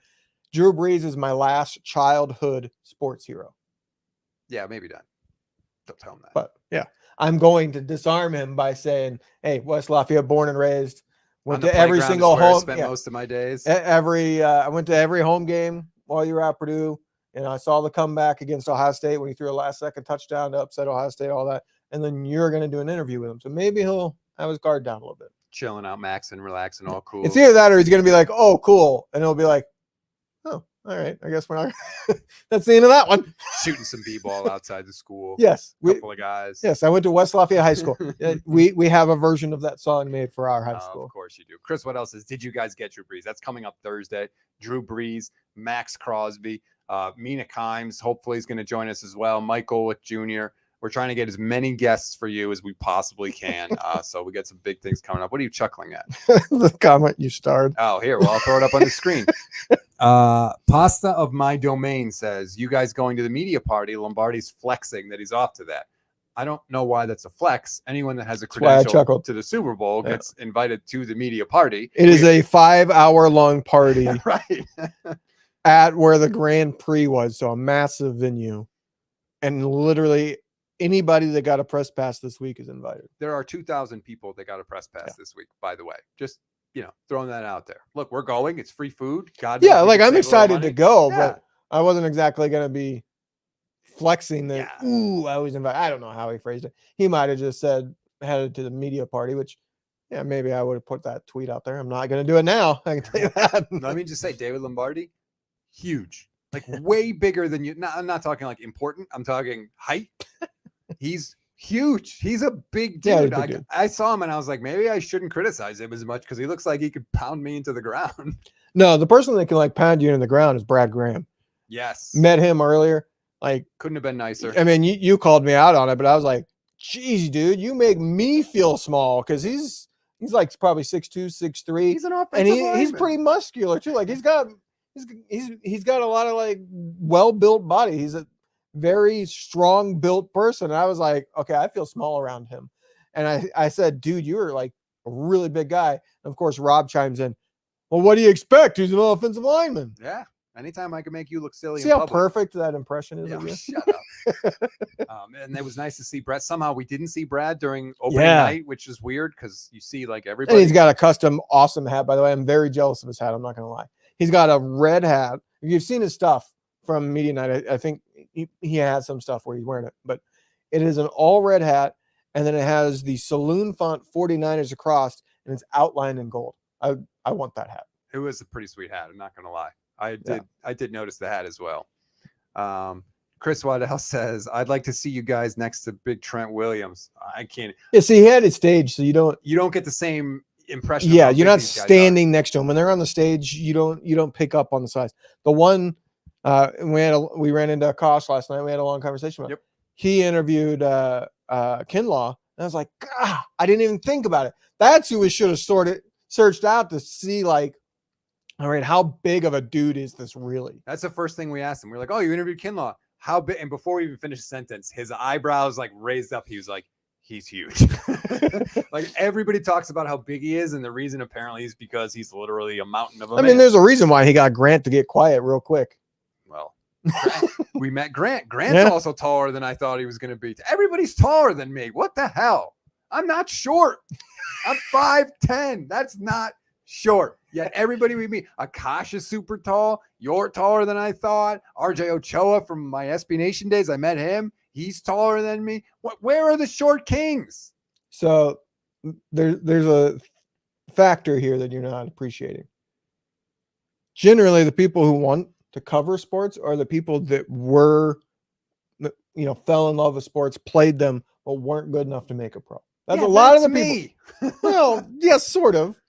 Drew Brees is my last childhood sports hero. Yeah, maybe not. Don't tell him that. But yeah, I'm going to disarm him by saying, hey, West Lafayette, born and raised, went to every single home. I spent most of my days. I went to every home game while you were at Purdue. And I saw the comeback against Ohio State when he threw a last-second touchdown to upset Ohio State, all that. And then you're going to do an interview with him. So maybe he'll have his guard down a little bit. Chilling out, maxing, relaxing, all cool. It's either that or he's going to be like, oh, cool. And he'll be like, oh, all right. I guess we're not. That's the end of that one. Shooting some b-ball outside the school. Yes. A couple of guys. Yes. I went to West Lafayette High School. We have a version of that song made for our high school. Of course you do. Chris, what else did you guys get Drew Brees? That's coming up Thursday. Drew Brees, Max Crosby. Mina Kimes hopefully is going to join us as well. Mike Golick Jr. We're trying to get as many guests for you as we possibly can. So we got some big things coming up. What are you chuckling at? The comment you starred. Oh, here. Well, I'll throw it up on the screen. Pasta of my domain says, you guys going to the media party, Lombardi's flexing that he's off to that. I don't know why that's a flex. Anyone that has a That's why I credential chuckled. to the Super Bowl Yeah. gets invited to the media party. It is a 5-hour-long party Right. at where the Grand Prix was, so a massive venue. And literally anybody that got a press pass this week is invited. There are 2,000 people that got a press pass this week, by the way. Just, throwing that out there. Look, we're going. It's free food. God knows Yeah, we like can I'm save a little excited to money. go, Yeah. but I wasn't exactly going to be flexing that. Yeah. Ooh, I was invited. I don't know how he phrased it. He might have just said headed to the media party, which, yeah, maybe I would have put that tweet out there. I'm not going to do it now. I can tell you that. Let me just say, David Lombardi, huge, like way bigger than you. I'm not talking like important. I'm talking height. He's huge. He's a big dude. Yeah, he's a big dude. I saw him and I was like, maybe I shouldn't criticize him as much because he looks like he could pound me into the ground. No, the person that can like pound you into the ground is Brad Graham. Yes. Met him earlier. Like, couldn't have been nicer. I mean, you called me out on it, but I was like, geez, dude, you make me feel small because he's like probably 6'2", 6'3". He's an offensive and he's lineman. pretty muscular too. Like he's got a lot of like well-built body. He's a very strong built person. And I was like, okay, I feel small around him. And I said, dude, you are like a really big guy. And of course, Rob chimes in. Well, what do you expect? He's an offensive lineman. Yeah. Anytime I can make you look silly. See in how public. perfect that impression is. Yeah, shut up. And it was nice to see Brad. Somehow we didn't see Brad during opening night, which is weird because you see like everybody. And he's got a custom awesome hat, by the way. I'm very jealous of his hat. I'm not going to lie. He's got a red hat. If you've seen his stuff from media night, I think he has some stuff where he's wearing it, but it is an all red hat. And then it has the saloon font 49ers across and it's outlined in gold. I want that hat. It was a pretty sweet hat. I'm not going to lie. I did notice the hat as well. Chris Waddell says, I'd like to see you guys next to Big Trent Williams. I can't. Yeah, see, he had it staged, so you don't get the same impression. Yeah, you're not standing next to him. When they're on the stage, you don't pick up on the size. The one we ran into Kosh last night. We had a long conversation about. Yep. He interviewed Kinlaw, and I was like, God, I didn't even think about it. That's who we should have searched out to see, like, all right, how big of a dude is this really? That's the first thing we asked him. We're like, oh, you interviewed Kinlaw. How big? And before we even finished the sentence, his eyebrows like raised up. He was like, he's huge. Like everybody talks about how big he is. And the reason apparently is because he's literally a mountain of a man. I mean, there's a reason why he got Grant to get quiet real quick. Well, we met Grant. Grant's also taller than I thought he was going to be. Everybody's taller than me. What the hell? I'm not short. I'm 5'10". That's not short. Yet everybody we meet, Akash is super tall. You're taller than I thought. RJ Ochoa from my SB Nation days, I met him. He's taller than me. Where are the short kings? So there's a factor here that you're not appreciating. Generally, the people who want to cover sports are the people that fell in love with sports, played them, but weren't good enough to make a pro. That's a lot of the people. Well, yes, sort of.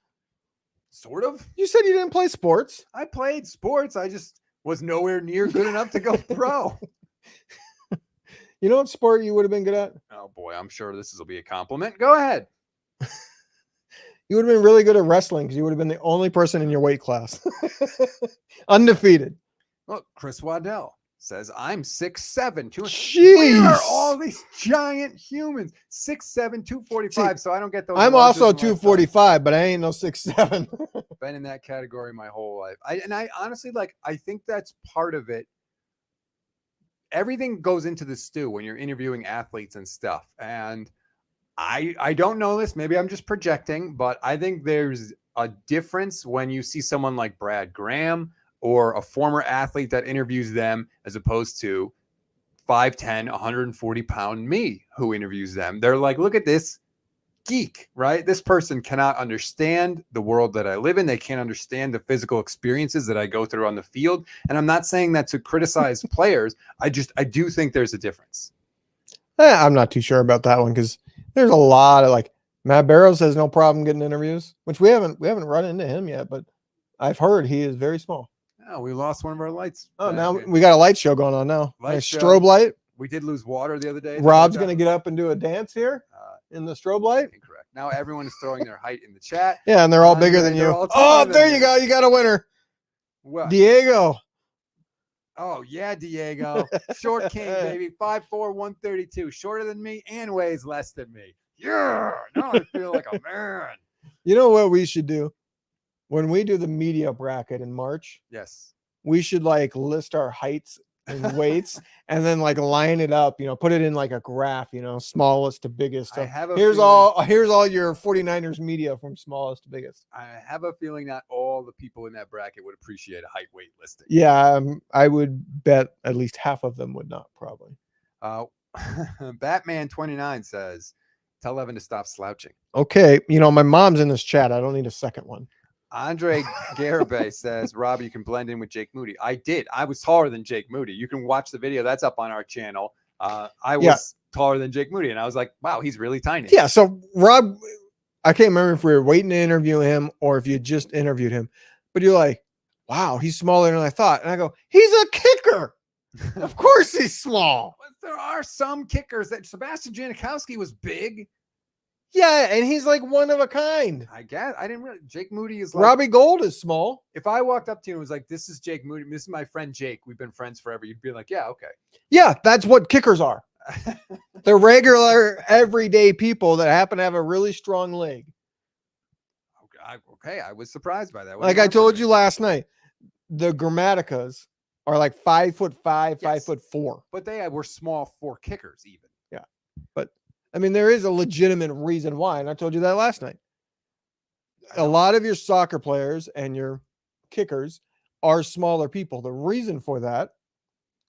Sort of. You said you didn't play sports. I played sports. I just was nowhere near good enough to go pro. You know what sport you would have been good at? Oh boy, I'm sure this will be a compliment. Go ahead. You would have been really good at wrestling because you would have been the only person in your weight class. Undefeated. Look, Chris Waddell says, I'm 6'7", 200. Jeez. Where are all these giant humans? 6'7", 245. See, so I don't get those. I'm also 245, but I ain't no 6'7". Been in that category my whole life. I honestly I think that's part of it. Everything goes into the stew when you're interviewing athletes and stuff. And I don't know this. Maybe I'm just projecting, but I think there's a difference when you see someone like Brad Graham or a former athlete that interviews them as opposed to 5'10", 140-pound me who interviews them. They're like, look at this geek, right? This person cannot understand the world that I live in. They can't understand the physical experiences that I go through on the field. And I'm not saying that to criticize players. I do think there's a difference. I'm not too sure about that one because there's a lot of like Matt Barrows has no problem getting interviews, which we haven't run into him yet, but I've heard he is very small. Oh, we lost one of our lights. Oh, now we got a light show going on now. Light show. Strobe light. We did lose water the other day. Rob's going to get up and do a dance here in the strobe light. Incorrect. Now everyone is throwing their height in the chat. Yeah, and they're all bigger than you. Oh, there you go. You got a winner. What? Diego. Oh, yeah, Diego. Short king, baby. 5'4", 132. Shorter than me and weighs less than me. Yeah. Now I feel like a man. You know what we should do? When we do the media bracket in March, Yes. we should like list our heights and weights and then like line it up, put it in like a graph, smallest to biggest. So I have a here's feeling- all your 49ers media from smallest to biggest. I have a feeling not all the people in that bracket would appreciate a height weight listing. Yeah, I would bet at least half of them would not, probably. Batman 29 says, tell Evan to stop slouching. Okay, my mom's in this chat. I don't need a second one. Andre Garibay says, Rob, you can blend in with Jake Moody. I did. I was taller than Jake Moody. You can watch the video. That's up on our channel. I was taller than Jake Moody, and I was like, wow, he's really tiny. Yeah, so Rob, I can't remember if we were waiting to interview him or if you just interviewed him, but you're like, wow, he's smaller than I thought. And I go, he's a kicker. Of course he's small. There are some kickers that Sebastian Janikowski was big. Yeah, and he's like one of a kind. I guess I didn't really. Jake Moody is like, Robbie Gold is small. If I walked up to you and was like, this is Jake Moody, this is my friend Jake, we've been friends forever, you'd be like, yeah, okay. Yeah, that's what kickers are. They're regular, everyday people that happen to have a really strong leg. Okay, I was surprised by that. Like I told you last night, the Grammaticas are like 5'5", 5'4". But they were small for kickers even. Yeah, but I mean, there is a legitimate reason why, and I told you that last night. A lot of your soccer players and your kickers are smaller people. The reason for that,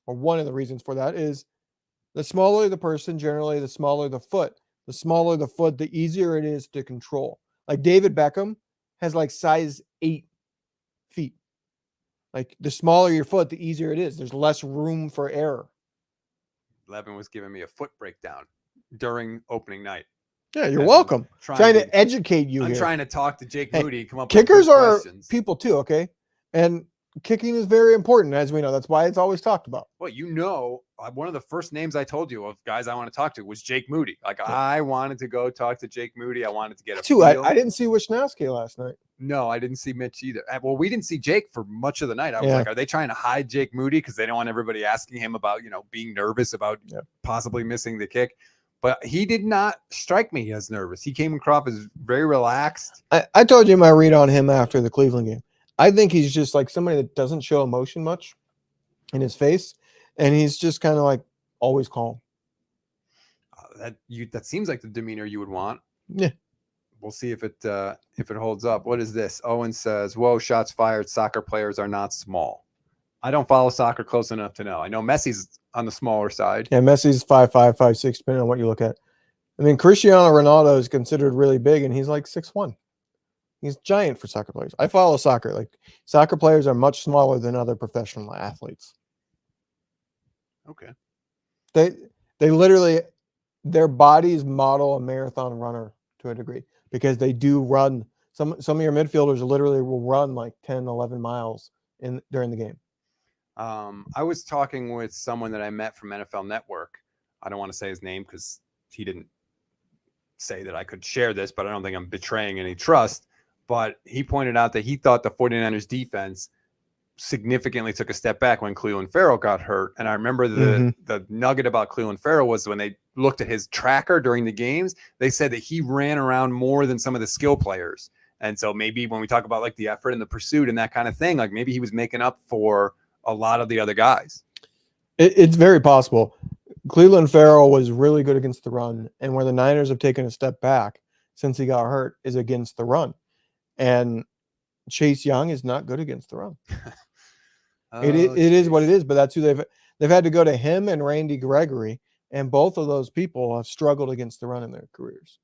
or one of the reasons for that, is the smaller the person, generally the smaller the foot. The smaller the foot, the easier it is to control. Like David Beckham has like size 8 feet. Like the smaller your foot, the easier it is. There's less room for error. Levin was giving me a foot breakdown during opening night. Yeah, you're welcome. Trying to educate you I'm here. trying to talk to Jake Moody. Come up kickers with are questions. People too, okay? And kicking is very important, as we know. That's why it's always talked about. Well, one of the first names I told you of guys I want to talk to was Jake Moody. Like, I wanted to go talk to Jake Moody. I wanted to get a feel. I didn't see Wisnowski last night. No, I didn't see Mitch either. Well, we didn't see Jake for much of the night. I was like, are they trying to hide Jake Moody because they don't want everybody asking him about, being nervous about possibly missing the kick? But he did not strike me as nervous. He came across as very relaxed. I told you my read on him after the Cleveland game. I think he's just like somebody that doesn't show emotion much in his face, and he's just kind of like always calm. That seems like the demeanor you would want. Yeah. We'll see if it holds up. What is this? Owen says, whoa, shots fired. Soccer players are not small. I don't follow soccer close enough to know. I know Messi's on the smaller side. Yeah, Messi's 5'5", 5'6", depending on what you look at. I mean, Cristiano Ronaldo is considered really big, and he's like 6'1". He's giant for soccer players. I follow soccer. Like, soccer players are much smaller than other professional athletes. Okay. They literally, their bodies model a marathon runner to a degree because they do run. Some of your midfielders literally will run like 10, 11 miles during the game. I was talking with someone that I met from NFL Network. I don't want to say his name because he didn't say that I could share this, but I don't think I'm betraying any trust. But he pointed out that he thought the 49ers defense significantly took a step back when Cleveland Farrell got hurt. And I remember the nugget about Cleveland Farrell was when they looked at his tracker during the games, they said that he ran around more than some of the skill players. And so maybe when we talk about like the effort and the pursuit and that kind of thing, like maybe he was making up for a lot of the other guys. It's very possible. Cleveland Farrell was really good against the run. And where the Niners have taken a step back since he got hurt is against the run. And Chase Young is not good against the run. It is what it is, but that's who they've had to go to him and Randy Gregory, and both of those people have struggled against the run in their careers.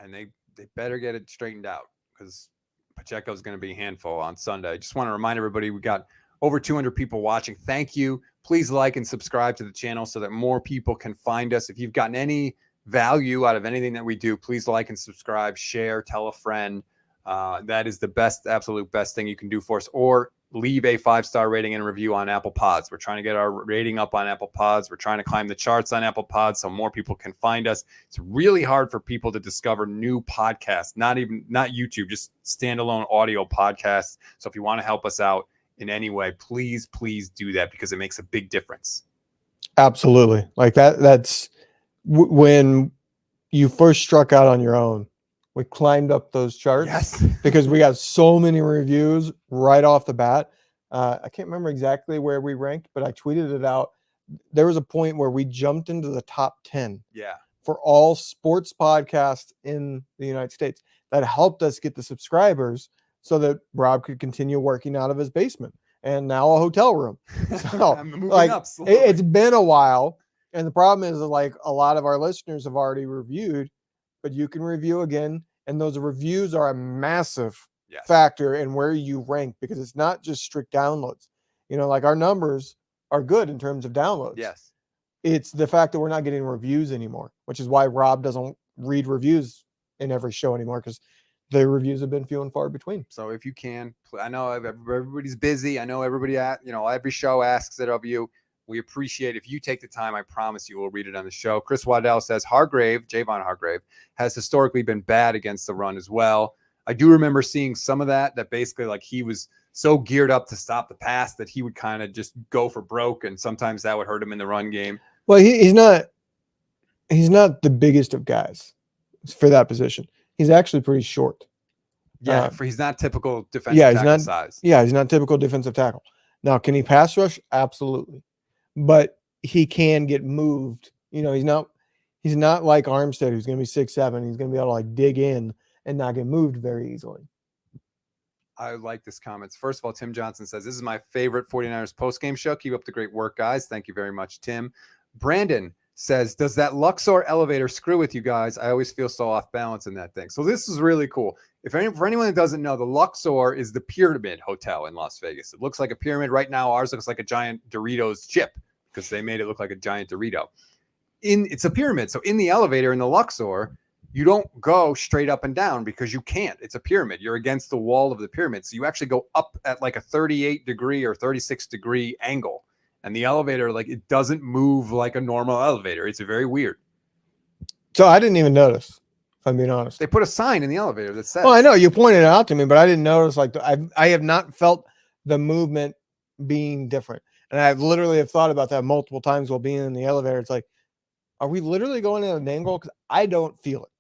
And they better get it straightened out because Pacheco's going to be a handful on Sunday. I just want to remind everybody we got over 200 people watching. Thank you. Please like and subscribe to the channel so that more people can find us. If you've gotten any value out of anything that we do, please like and subscribe, share, tell a friend. That is the best, absolute best thing you can do for us. Or leave a 5-star rating and review on Apple Pods. We're trying to get our rating up on Apple Pods. We're trying to climb the charts on Apple Pods so more people can find us. It's really hard for people to discover new podcasts, not YouTube, just standalone audio podcasts. So if you want to help us out in any way, please do that, because it makes a big difference. Absolutely. Like that's when you first struck out on your own, we climbed up those charts. Yes. Because we got so many reviews right off the bat. I can't remember exactly where we ranked, but I tweeted it out. There was a point where we jumped into the top 10 for all sports podcasts in the United States. That helped us get the subscribers so that Rob could continue working out of his basement and now a hotel room. So I'm moving like, up slowly. it's been a while. And the problem is, like, a lot of our listeners have already reviewed, but you can review again. And those reviews are a massive factor in where you rank, because it's not just strict downloads. You know, like, our numbers are good in terms of downloads. Yes. It's the fact that we're not getting reviews anymore, which is why Rob doesn't read reviews in every show anymore, because the reviews have been few and far between. So if you can, I know everybody's busy. I know everybody every show asks it of you. We appreciate if you take the time. I promise you we'll read it on the show. Chris Waddell says Javon Hargrave has historically been bad against the run as well. I do remember seeing some of that basically, like, he was so geared up to stop the pass that he would kind of just go for broke, and sometimes that would hurt him in the run game. Well, he's not the biggest of guys for that position. He's actually pretty short. Yeah, he's not typical defensive tackle size. Yeah, he's not typical defensive tackle. Now, can he pass rush? Absolutely. But he can get moved. You know, he's not like Armstead, who's going to be 6'7". He's going to be able to, like, dig in and not get moved very easily. I like this comments. First of all, Tim Johnson says, this is my favorite 49ers postgame show. Keep up the great work, guys. Thank you very much, Tim. Brandon says, does that Luxor elevator screw with you guys? I always feel so off balance in that thing. So this is really cool. For anyone that doesn't know, the Luxor is the Pyramid Hotel in Las Vegas. It looks like a pyramid. Right now, ours looks like a giant Doritos chip, because they made it look like a giant Dorito. It's a pyramid. So in the elevator in the Luxor, you don't go straight up and down, because you can't. It's a pyramid. You're against the wall of the pyramid. So you actually go up at like a 38-degree or 36-degree angle. And the elevator, like, it doesn't move like a normal elevator. It's very weird. So I didn't even notice, if I'm being honest. They put a sign in the elevator that says. Well, I know you pointed it out to me, but I didn't notice. Like, I have not felt the movement being different. And I literally have thought about that multiple times while being in the elevator. It's like, are we literally going at an angle? Because I don't feel it.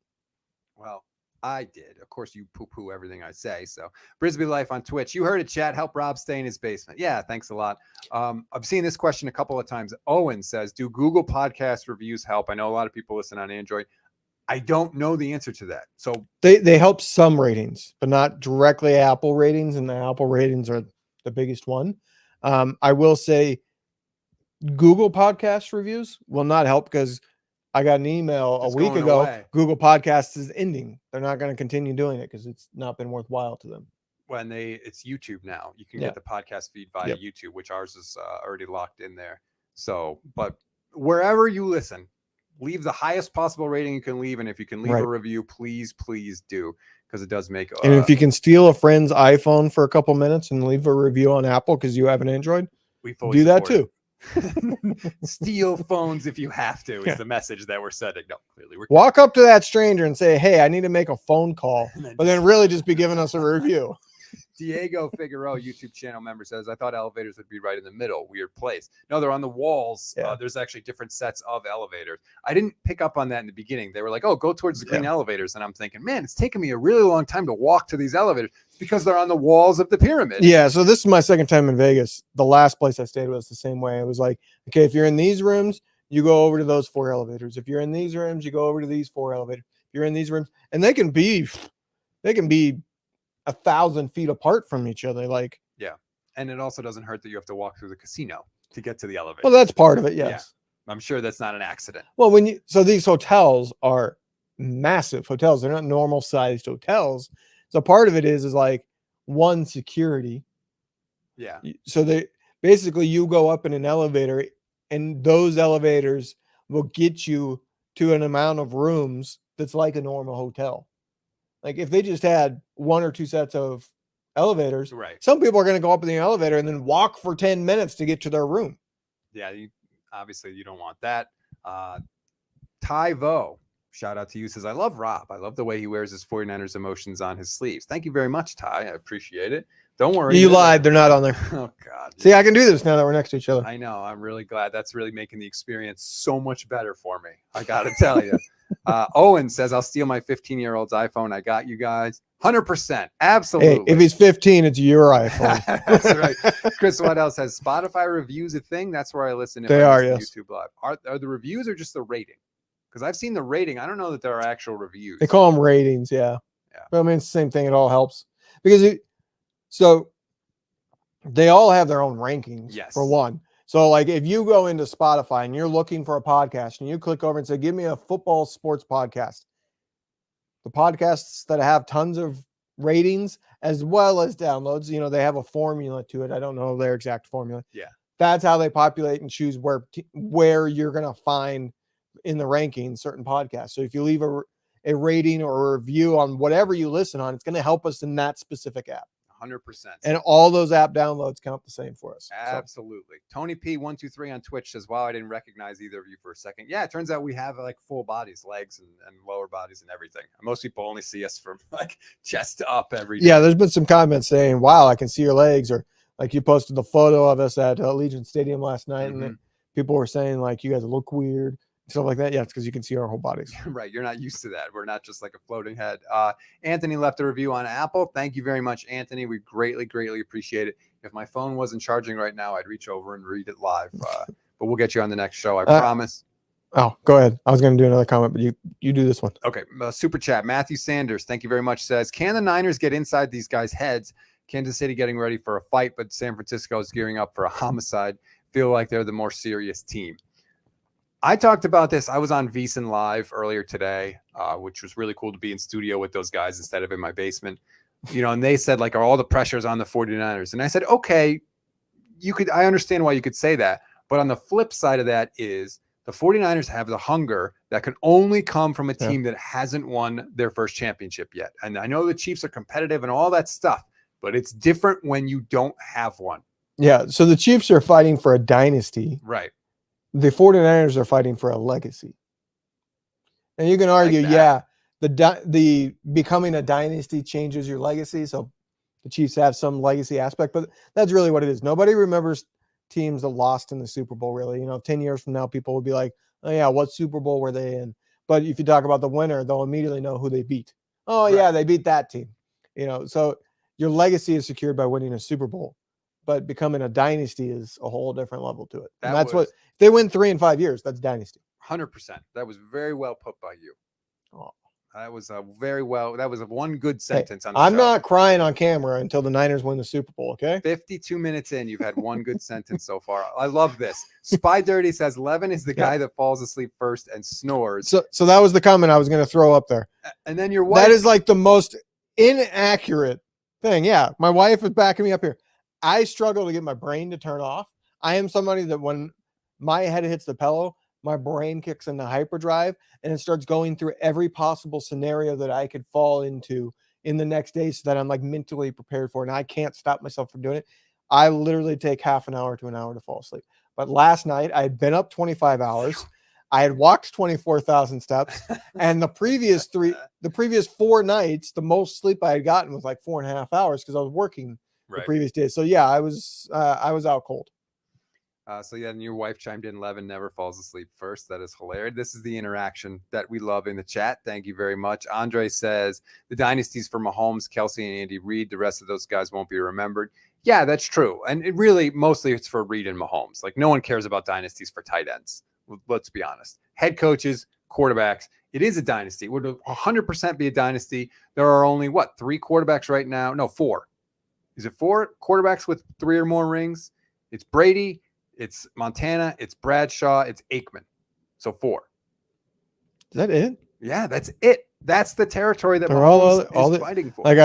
Well, I did. Of course, you poo-poo everything I say. So, Brisbee Life on Twitch. You heard it, chat. Help Rob stay in his basement. Yeah, thanks a lot. I've seen this question a couple of times. Owen says, do Google Podcast reviews help? I know a lot of people listen on Android. I don't know the answer to that. So they help some ratings, but not directly Apple ratings, and the Apple ratings are the biggest one. I will say Google Podcast reviews will not help, because I got an email a week ago. Away. Google Podcasts is ending. They're not going to continue doing it because it's not been worthwhile to them. It's YouTube now. You can get the podcast feed via YouTube, which ours is already locked in there. So, but wherever you listen, leave the highest possible rating you can leave. And if you can leave a review, please do, because it does make. And if you can steal a friend's iPhone for a couple minutes and leave a review on Apple because you have an Android, we do that too. Steal phones if you have to is the message that we're sending. No, clearly we're walk up to that stranger and say, hey, I need to make a phone call, but then really just be giving us a review. Diego Figueroa, YouTube channel member, says, I thought elevators would be right in the middle. Weird place. No, they're on the walls. There's actually different sets of elevators. I didn't pick up on that in the beginning. They were like, oh, go towards the green elevators. And I'm thinking, man, it's taken me a really long time to walk to these elevators. It's because they're on the walls of the pyramid. Yeah, so this is my second time in Vegas. The last place I stayed was the same way. It was like, okay, if you're in these rooms, you go over to those 4 elevators. If you're in these rooms, you go over to these 4 elevators. If you're in these rooms, and they can be 1,000 feet apart from each other. Like, yeah. And it also doesn't hurt that you have to walk through the casino to get to the elevator. Well, that's part of it. Yes. Yeah. I'm sure that's not an accident. Well, so these hotels are massive hotels. They're not normal sized hotels. So part of it is like, one, security. Yeah. So you go up in an elevator, and those elevators will get you to an amount of rooms that's like a normal hotel. Like, if they just had 1 or 2 sets of elevators. Right. Some people are going to go up in the elevator and then walk for 10 minutes to get to their room. Yeah, obviously you don't want that. Ty Vo, shout out to you, says, I love Rob. I love the way he wears his 49ers emotions on his sleeves. Thank you very much, Ty. I appreciate it. Don't worry. You lied. They're not on there. Oh, God. See, I can do this now that we're next to each other. I know. I'm really glad. That's really making the experience so much better for me. I got to tell you. Owen says, I'll steal my 15-year-old's iPhone. I got you guys. 100%. Absolutely. Hey, if he's 15, it's your iPhone. That's right. Chris Waddell says, Spotify reviews a thing. That's where I listen. If They I are, listen to yes. YouTube Live. Are the reviews or just the rating? Because I've seen the rating. I don't know that there are actual reviews. They call them ratings, yeah. But I mean, it's the same thing. It all helps. Because so they all have their own rankings, Yes. for one. So, like, if you go into Spotify and you're looking for a podcast and you click over and say, give me a football sports podcast, the podcasts that have tons of ratings as well as downloads, you know, they have a formula to it. I don't know their exact formula. Yeah. That's how they populate and choose where you're going to find in the rankings certain podcasts. So if you leave a rating or a review on whatever you listen on, it's going to help us in that specific app. 100%. And all those app downloads count the same for us. Absolutely. So. Tony P123 on Twitch says, wow, I didn't recognize either of you for a second. Yeah, it turns out we have like full bodies, legs and lower bodies and everything. Most people only see us from like chest up every day. Yeah, there's been some comments saying, wow, I can see your legs. Or like you posted the photo of us at Allegiant Stadium last night. Mm-hmm. And people were saying like, you guys look weird. Stuff like that. Yeah, it's because you can see our whole bodies. Right. You're not used to that. We're not just like a floating head. Anthony left a review on Apple. Thank you very much, Anthony. We greatly, greatly appreciate it. If my phone wasn't charging right now, I'd reach over and read it live. But we'll get you on the next show. I promise. Oh, go ahead. I was going to do another comment, but you do this one. Okay. Super chat. Matthew Sanders, thank you very much, says, can the Niners get inside these guys' heads? Kansas City getting ready for a fight, but San Francisco is gearing up for a homicide. Feel like they're the more serious team. I talked about this. I was on VSiN Live earlier today, which was really cool to be in studio with those guys instead of in my basement. You know, and they said, like, are all the pressures on the 49ers? And I said, okay, I understand why you could say that. But on the flip side of that is the 49ers have the hunger that can only come from a team that hasn't won their first championship yet. And I know the Chiefs are competitive and all that stuff, but it's different when you don't have one. Yeah. So the Chiefs are fighting for a dynasty. Right. The 49ers are fighting for a legacy. And you can argue, the becoming a dynasty changes your legacy. So the Chiefs have some legacy aspect, but that's really what it is. Nobody remembers teams that lost in the Super Bowl, really. You know, 10 years from now, people will be like, oh, yeah, what Super Bowl were they in? But if you talk about the winner, they'll immediately know who they beat. Oh, right. Yeah, they beat that team. You know, so your legacy is secured by winning a Super Bowl. But becoming a dynasty is a whole different level to it. And that's what if they win 3 in 5 years. That's dynasty. 100%. That was very well put by you. Oh. That was that was one good sentence on the I'm show. not crying on camera until the Niners win the Super Bowl, okay? 52 minutes in, you've had one good sentence so far. I love this. Spy Dirty says Levin is the guy that falls asleep first and snores. So that was the comment I was going to throw up there. And then your wife. That is like the most inaccurate thing. Yeah, my wife is backing me up here. I struggle to get my brain to turn off. I am somebody that when my head hits the pillow, my brain kicks into hyperdrive and it starts going through every possible scenario that I could fall into in the next day so that I'm like mentally prepared for it. And I can't stop myself from doing it. I literally take half an hour to an hour to fall asleep. But last night I had been up 25 hours. I had walked 24,000 steps, and the previous 4 nights, the most sleep I had gotten was like 4.5 hours because I was working the previous day. So yeah, I was out cold. So yeah, and your wife chimed in, Levin never falls asleep first. That is hilarious. This is the interaction that we love in the chat. Thank you very much. Andre says the dynasties for Mahomes, Kelsey, and Andy Reid. The rest of those guys won't be remembered. Yeah, that's true. And it really, mostly it's for Reid and Mahomes. Like no one cares about dynasties for tight ends. Let's be honest. Head coaches, quarterbacks, it is a dynasty. It would 100% be a dynasty. There are only, 3 quarterbacks right now? No, 4. Is it 4 quarterbacks with 3 or more rings? It's Brady, it's Montana, it's Bradshaw, it's Aikman. So 4. Is that it? Yeah, that's it. That's the territory that Mahomes is fighting for. Like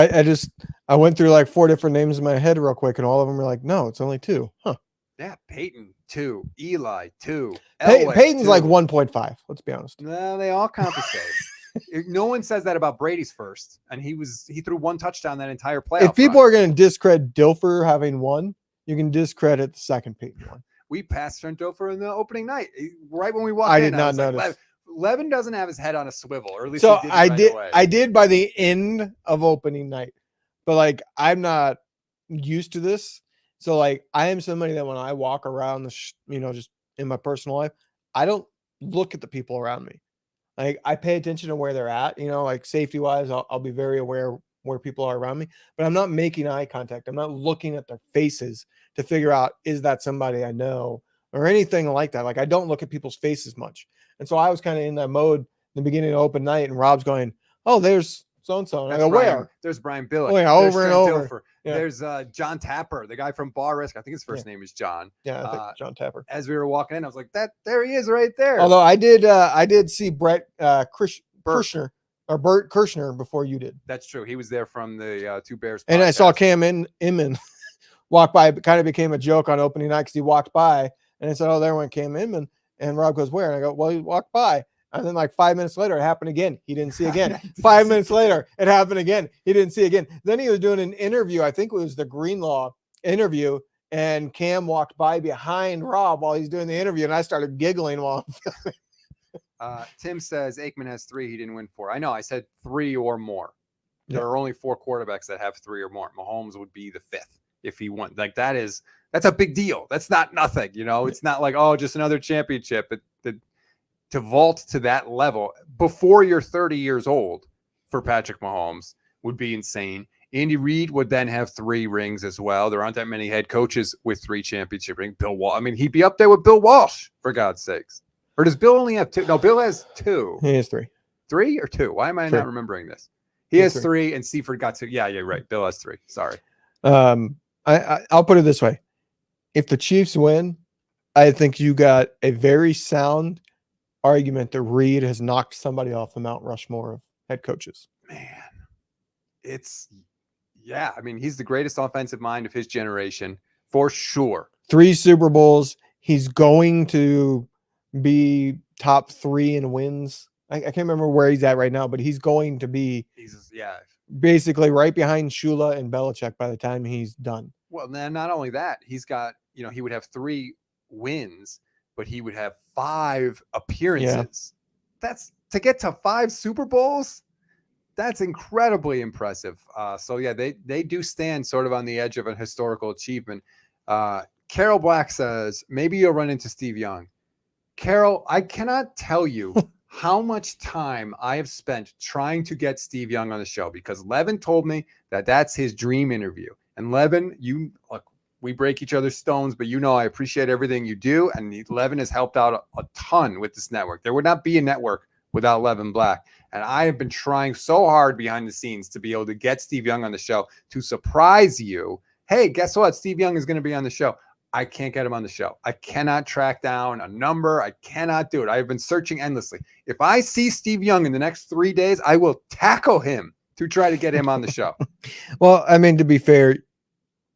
I went through like 4 different names in my head real quick, and all of them were like, no, it's only 2. Huh. Yeah, Peyton 2, Eli 2. Peyton's 2. Like 1.5. Let's be honest. No, they all count the same. No one says that about Brady's first, and he threw one touchdown that entire playoff. If people are going to discredit Dilfer having won, you can discredit the second Peyton one. We passed on Dilfer in the opening night, right when we walked I in. did not notice. Like, Levin doesn't have his head on a swivel, or at least So he didn't right away. I did by the end of opening night, but like I'm not used to this. So like I am somebody that when I walk around just in my personal life, I don't look at the people around me. Like I pay attention to where they're at, like safety wise, I'll be very aware where people are around me, but I'm not making eye contact. I'm not looking at their faces to figure out, is that somebody I know or anything like that. Like I don't look at people's faces much. And so I was kind of in that mode in the beginning of open night, and Rob's going, "Oh, there's so-and-so." And I go, "Where?" There's Brian Billick. Oh, yeah, over and over. Yeah. There's John Tapper, the guy from Bar Risk. I think his first name is John. Yeah, I think John Tapper. As we were walking in, I was like, there he is right there. Although I did see Brett Kirshner or Bert Kirshner before you did. That's true. He was there from the Two Bears podcast. And I saw Cam Inman walk by. It kind of became a joke on opening night because he walked by, and I said, "Oh, there went Cam Inman." And Rob goes, "Where?" And I go, "Well, he walked by." And then like 5 minutes later, it happened again. He didn't see again. 5 minutes later, it happened again. He didn't see again. Then he was doing an interview. I think it was the Greenlaw interview. And Cam walked by behind Rob while he's doing the interview. And I started giggling while I'm filming. Tim says Aikman has 3. He didn't win 4. I know. I said 3 or more. Yeah. There are only 4 quarterbacks that have 3 or more. Mahomes would be the 5th if he won. Like that's a big deal. That's not nothing. It's not like, oh, just another championship. To vault to that level before you're 30 years old for Patrick Mahomes would be insane. Andy Reid would then have 3 rings as well. There aren't that many head coaches with 3 championship rings. Bill Walsh. I mean, he'd be up there with Bill Walsh, for God's sakes. Or does Bill only have 2? No, Bill has 2. He has 3. 3 or 2? Why am I not remembering this? He has 3 and Seifert got 2. Yeah, you're right. Bill has 3. Sorry. I'll put it this way. If the Chiefs win, I think you got a very sound argument that Reid has knocked somebody off the Mount Rushmore of head coaches. Man, I mean, he's the greatest offensive mind of his generation for sure. 3 Super Bowls. He's going to be top 3 in wins. I can't remember where he's at right now, but he's going to be basically right behind Shula and Belichick by the time he's done. Well, then not only that, he's got, he would have 3 wins, but he would have 5 appearances. Yeah. That's to get to 5 Super Bowls. That's incredibly impressive. So yeah, they do stand sort of on the edge of a historical achievement. Carol Black says, maybe you'll run into Steve Young. Carol, I cannot tell you how much time I have spent trying to get Steve Young on the show because Levin told me that that's his dream interview. And Levin, look, we break each other's stones, but I appreciate everything you do. And Levin has helped out a ton with this network. There would not be a network without Levin Black. And I have been trying so hard behind the scenes to be able to get Steve Young on the show to surprise you. Hey, guess what? Steve Young is going to be on the show. I can't get him on the show. I cannot track down a number. I cannot do it. I've been searching endlessly. If I see Steve Young in the next 3 days, I will tackle him to try to get him on the show. Well, I mean, to be fair,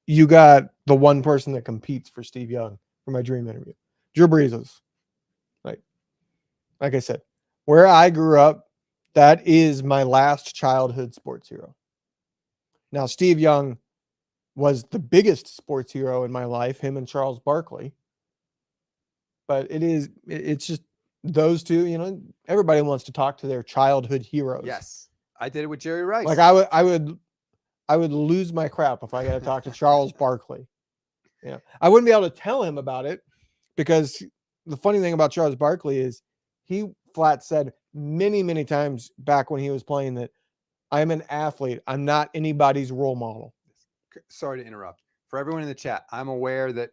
you got the one person that competes for Steve Young for my dream interview. Drew Brees is. Like I said, where I grew up, that is my last childhood sports hero. Now, Steve Young was the biggest sports hero in my life, him and Charles Barkley. But it's just those two, everybody wants to talk to their childhood heroes. Yes. I did it with Jerry Rice. Like I would lose my crap if I got to talk to Charles Barkley. I wouldn't be able to tell him about it because the funny thing about Charles Barkley is he flat said many, many times back when he was playing that I'm an athlete. I'm not anybody's role model. Sorry to interrupt. For everyone in the chat, I'm aware that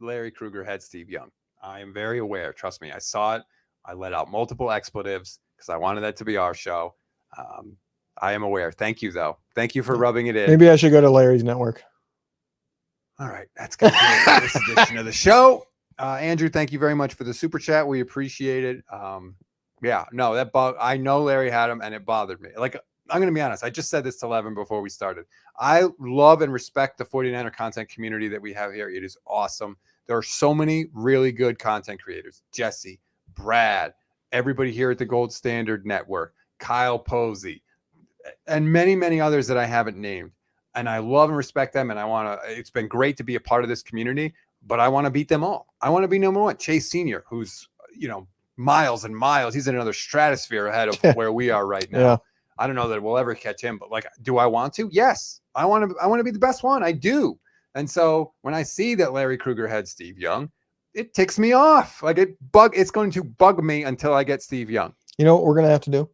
Larry Krueger had Steve Young. I am very aware. Trust me. I saw it. I let out multiple expletives because I wanted that to be our show. I am aware. Thank you, though. Thank you for rubbing it in. Maybe I should go to Larry's network. All right. That's going to be it for this edition of the show. Andrew, thank you very much for the super chat. We appreciate it. I know Larry had him, and it bothered me. Like, I'm going to be honest. I just said this to Levin before we started. I love and respect the 49er content community that we have here. It is awesome. There are so many really good content creators. Jesse, Brad, everybody here at the Gold Standard Network, Kyle Posey, and many, many others that I haven't named. And I love and respect them. And it's been great to be a part of this community, but I want to beat them all. I want to be number one. Chase Sr., who's, miles and miles. He's in another stratosphere ahead of where we are right now. Yeah. I don't know that we'll ever catch him, but do I want to? Yes. I want to be the best one. I do. And so when I see that Larry Krueger had Steve Young, it ticks me off. It's going to bug me until I get Steve Young. You know what we're going to have to do?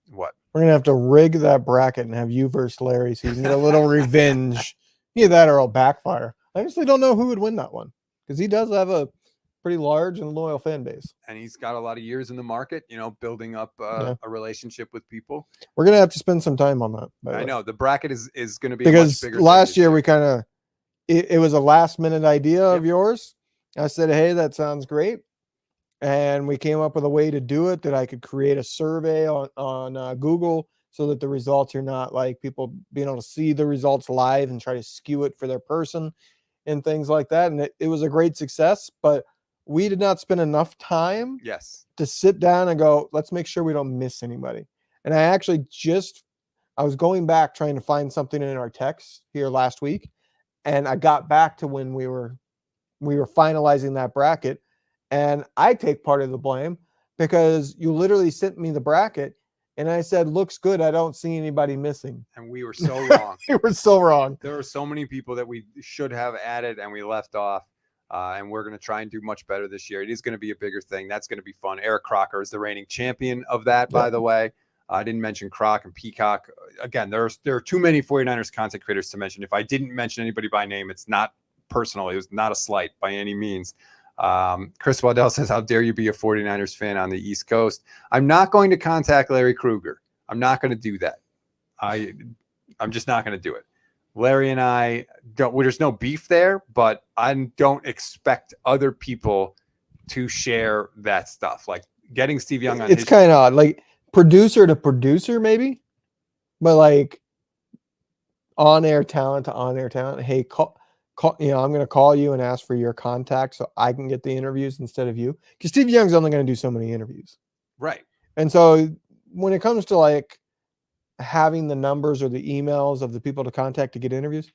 What? We're going to have to rig that bracket and have you versus Larry so you can get a little revenge. Either that or it'll backfire. I honestly don't know who would win that one because he does have a pretty large and loyal fan base. And he's got a lot of years in the market, building up a relationship with people. We're going to have to spend some time on that. I know. The bracket is going to be because much bigger last year we kind of, it was a last minute idea of yours. I said, hey, that sounds great. And we came up with a way to do it that I could create a survey on Google so that the results are not like people being able to see the results live and try to skew it for their person and things like that. And it was a great success, but we did not spend enough time to sit down and go, let's make sure we don't miss anybody. And I actually I was going back trying to find something in our text here last week. And I got back to when we were finalizing that bracket. And I take part of the blame because you literally sent me the bracket and I said, looks good. I don't see anybody missing. And we were so wrong. We were so wrong. There were so many people that we should have added and we left off. And we're going to try and do much better this year. It is going to be a bigger thing. That's going to be fun. Eric Crocker is the reigning champion of that, by the way. I didn't mention Croc and Peacock. Again, there are too many 49ers content creators to mention. If I didn't mention anybody by name, it's not personal. It was not a slight by any means. Chris Waddell says, how dare you be a 49ers fan on the East Coast? I'm not going to contact Larry Krueger. I'm not going to do that. I'm just not going to do it. Larry and I there's no beef there, but I don't expect other people to share that stuff. Like getting Steve Young on it's kind of odd, like producer to producer, maybe, but like on-air talent to on-air talent. Hey, call, I'm going to call you and ask for your contact so I can get the interviews instead of you. Because Steve Young's only going to do so many interviews. Right. And so when it comes to like having the numbers or the emails of the people to contact to get interviews,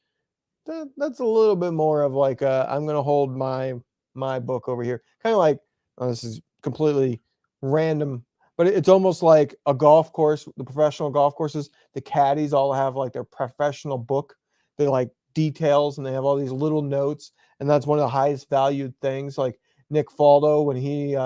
that's a little bit more of like I'm going to hold my book over here. Kind of like, this is completely random, but it's almost like a golf course. The professional golf courses, the caddies all have like their professional book. They like details and they have all these little notes. And that's one of the highest valued things. Like Nick Faldo, when he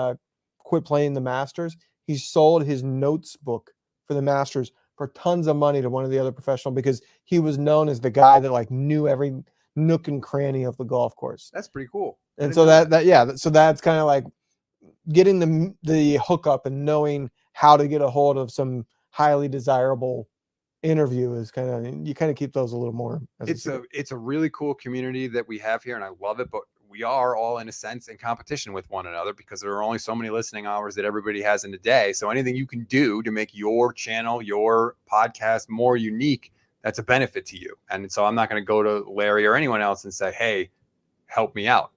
quit playing the Masters, he sold his notes book for the Masters for tons of money to one of the other professional because he was known as the guy that like knew every nook and cranny of the golf course. That's pretty cool. And so so that's kind of like getting the hookup and knowing how to get a hold of some highly desirable interview is you kind of keep those a little more. It's a really cool community that we have here and I love it, but we are all in a sense in competition with one another because there are only so many listening hours that everybody has in a day. So anything you can do to make your channel, your podcast more unique, that's a benefit to you. And so I'm not going to go to Larry or anyone else and say, hey, help me out.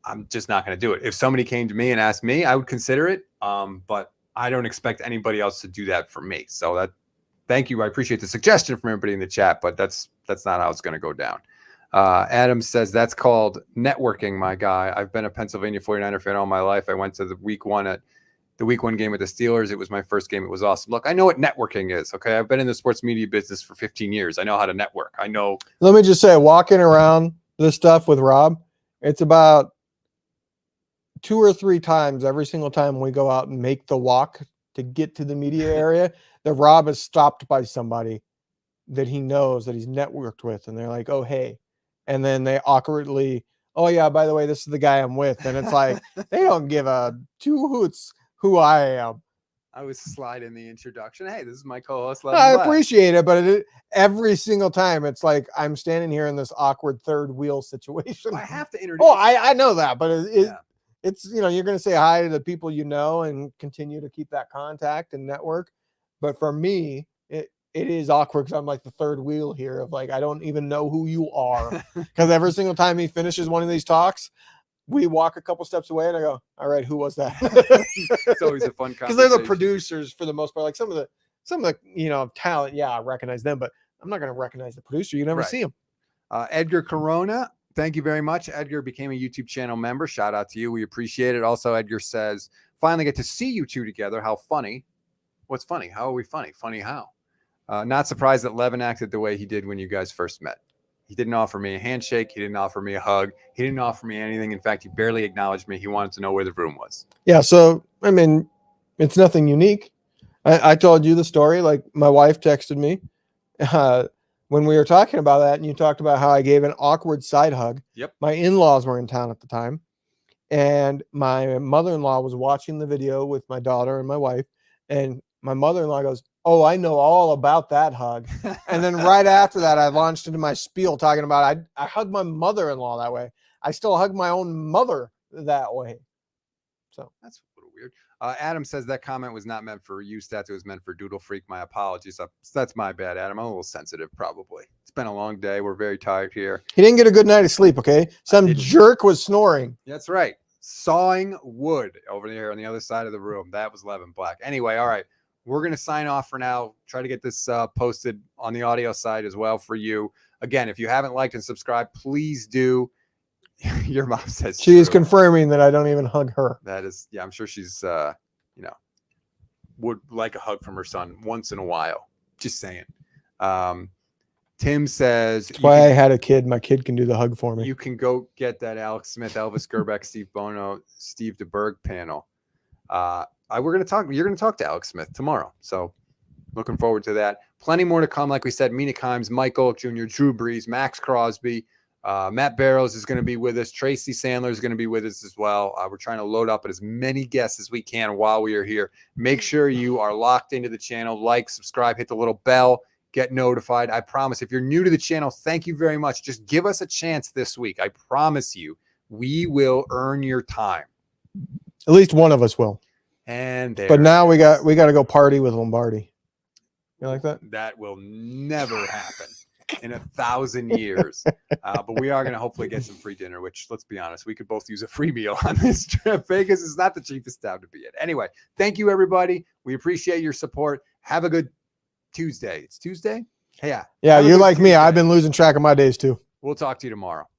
I'm just not going to do it. If somebody came to me and asked me, I would consider it. But I don't expect anybody else to do that for me. So thank you. I appreciate the suggestion from everybody in the chat, but that's not how it's going to go down. Adam says that's called networking, my guy. I've been a Pennsylvania 49er fan all my life. I went to the week one game with the Steelers. It was my first game. It was awesome. Look, I know what networking is. Okay. I've been in the sports media business for 15 years. I know how to network. I know. Let me just say, walking around this stuff with Rob, it's about 2 or 3 times every single time we go out and make the walk to get to the media area that Rob is stopped by somebody that he knows that he's networked with. And they're like, oh, hey. And then they awkwardly, oh yeah, by the way, this is the guy I'm with. And it's like, they don't give a 2 hoots who I am. I was sliding the introduction. Hey, this is my co-host. I appreciate it. But every single time it's like, I'm standing here in this awkward third wheel situation. I have to introduce. Oh, I know that, but it's, you're going to say hi to the people you know and continue to keep that contact and network. But for me, it is awkward because I'm like the third wheel here of like, I don't even know who you are. Because every single time he finishes one of these talks, we walk a couple steps away and I go, all right, who was that? It's always a fun conversation. Because they're the producers for the most part. Like some of some of the, talent. Yeah, I recognize them, but I'm not going to recognize the producer. You never Right. see him. Edgar Corona, thank you very much. Edgar became a YouTube channel member. Shout out to you. We appreciate it. Also, Edgar says, finally get to see you two together. How funny. What's funny? How are we funny? Funny how? Not surprised that Levin acted the way he did when you guys first met. He didn't offer me a handshake. He didn't offer me a hug. He didn't offer me anything. In fact, he barely acknowledged me. He wanted to know where the room was. Yeah. So, I mean, it's nothing unique. I told you the story. Like, my wife texted me when we were talking about that, and you talked about how I gave an awkward side hug. Yep. My in-laws were in town at the time, and my mother-in-law was watching the video with my daughter and my wife, and my mother-in-law goes, "Oh, I know all about that hug." And then right after that, I launched into my spiel talking about I hugged my mother-in-law that way. I still hug my own mother that way. So that's a little weird. Adam says that comment was not meant for you, Stats. It was meant for Doodle Freak. My apologies. That's my bad, Adam. I'm a little sensitive, probably. It's been a long day. We're very tired here. He didn't get a good night of sleep, okay? Some jerk was snoring. That's right. Sawing wood over there on the other side of the room. That was Levin Black. Anyway, all right. We're going to sign off for now. Try to get this posted on the audio side as well for you. Again, if you haven't liked and subscribed, please do. Your mom says she is confirming that I don't even hug her. That is, yeah, I'm sure she's, would like a hug from her son once in a while. Just saying. Tim says, that's why I had a kid. My kid can do the hug for me. You can go get that Alex Smith, Elvis Gerbeck, Steve Bono, Steve DeBerg panel. You're going to talk to Alex Smith tomorrow. So looking forward to that. Plenty more to come. Like we said, Mina Kimes, Michael Jr., Drew Brees, Max Crosby, Matt Barrows is going to be with us. Tracy Sandler is going to be with us as well. We're trying to load up as many guests as we can while we are here. Make sure you are locked into the channel. Like, subscribe, hit the little bell, get notified. I promise, if you're new to the channel, thank you very much. Just give us a chance this week. I promise you, we will earn your time. At least one of us will. But now we got to go party with Lombardi. You like that? That will never happen in 1,000 years. But we are going to hopefully get some free dinner, which, let's be honest, we could both use a free meal on this trip. Vegas is not the cheapest town to be in. Anyway, thank you, everybody. We appreciate your support. Have a good Tuesday. It's Tuesday? Yeah. Yeah, you're like me. I've been losing track of my days too. We'll talk to you tomorrow.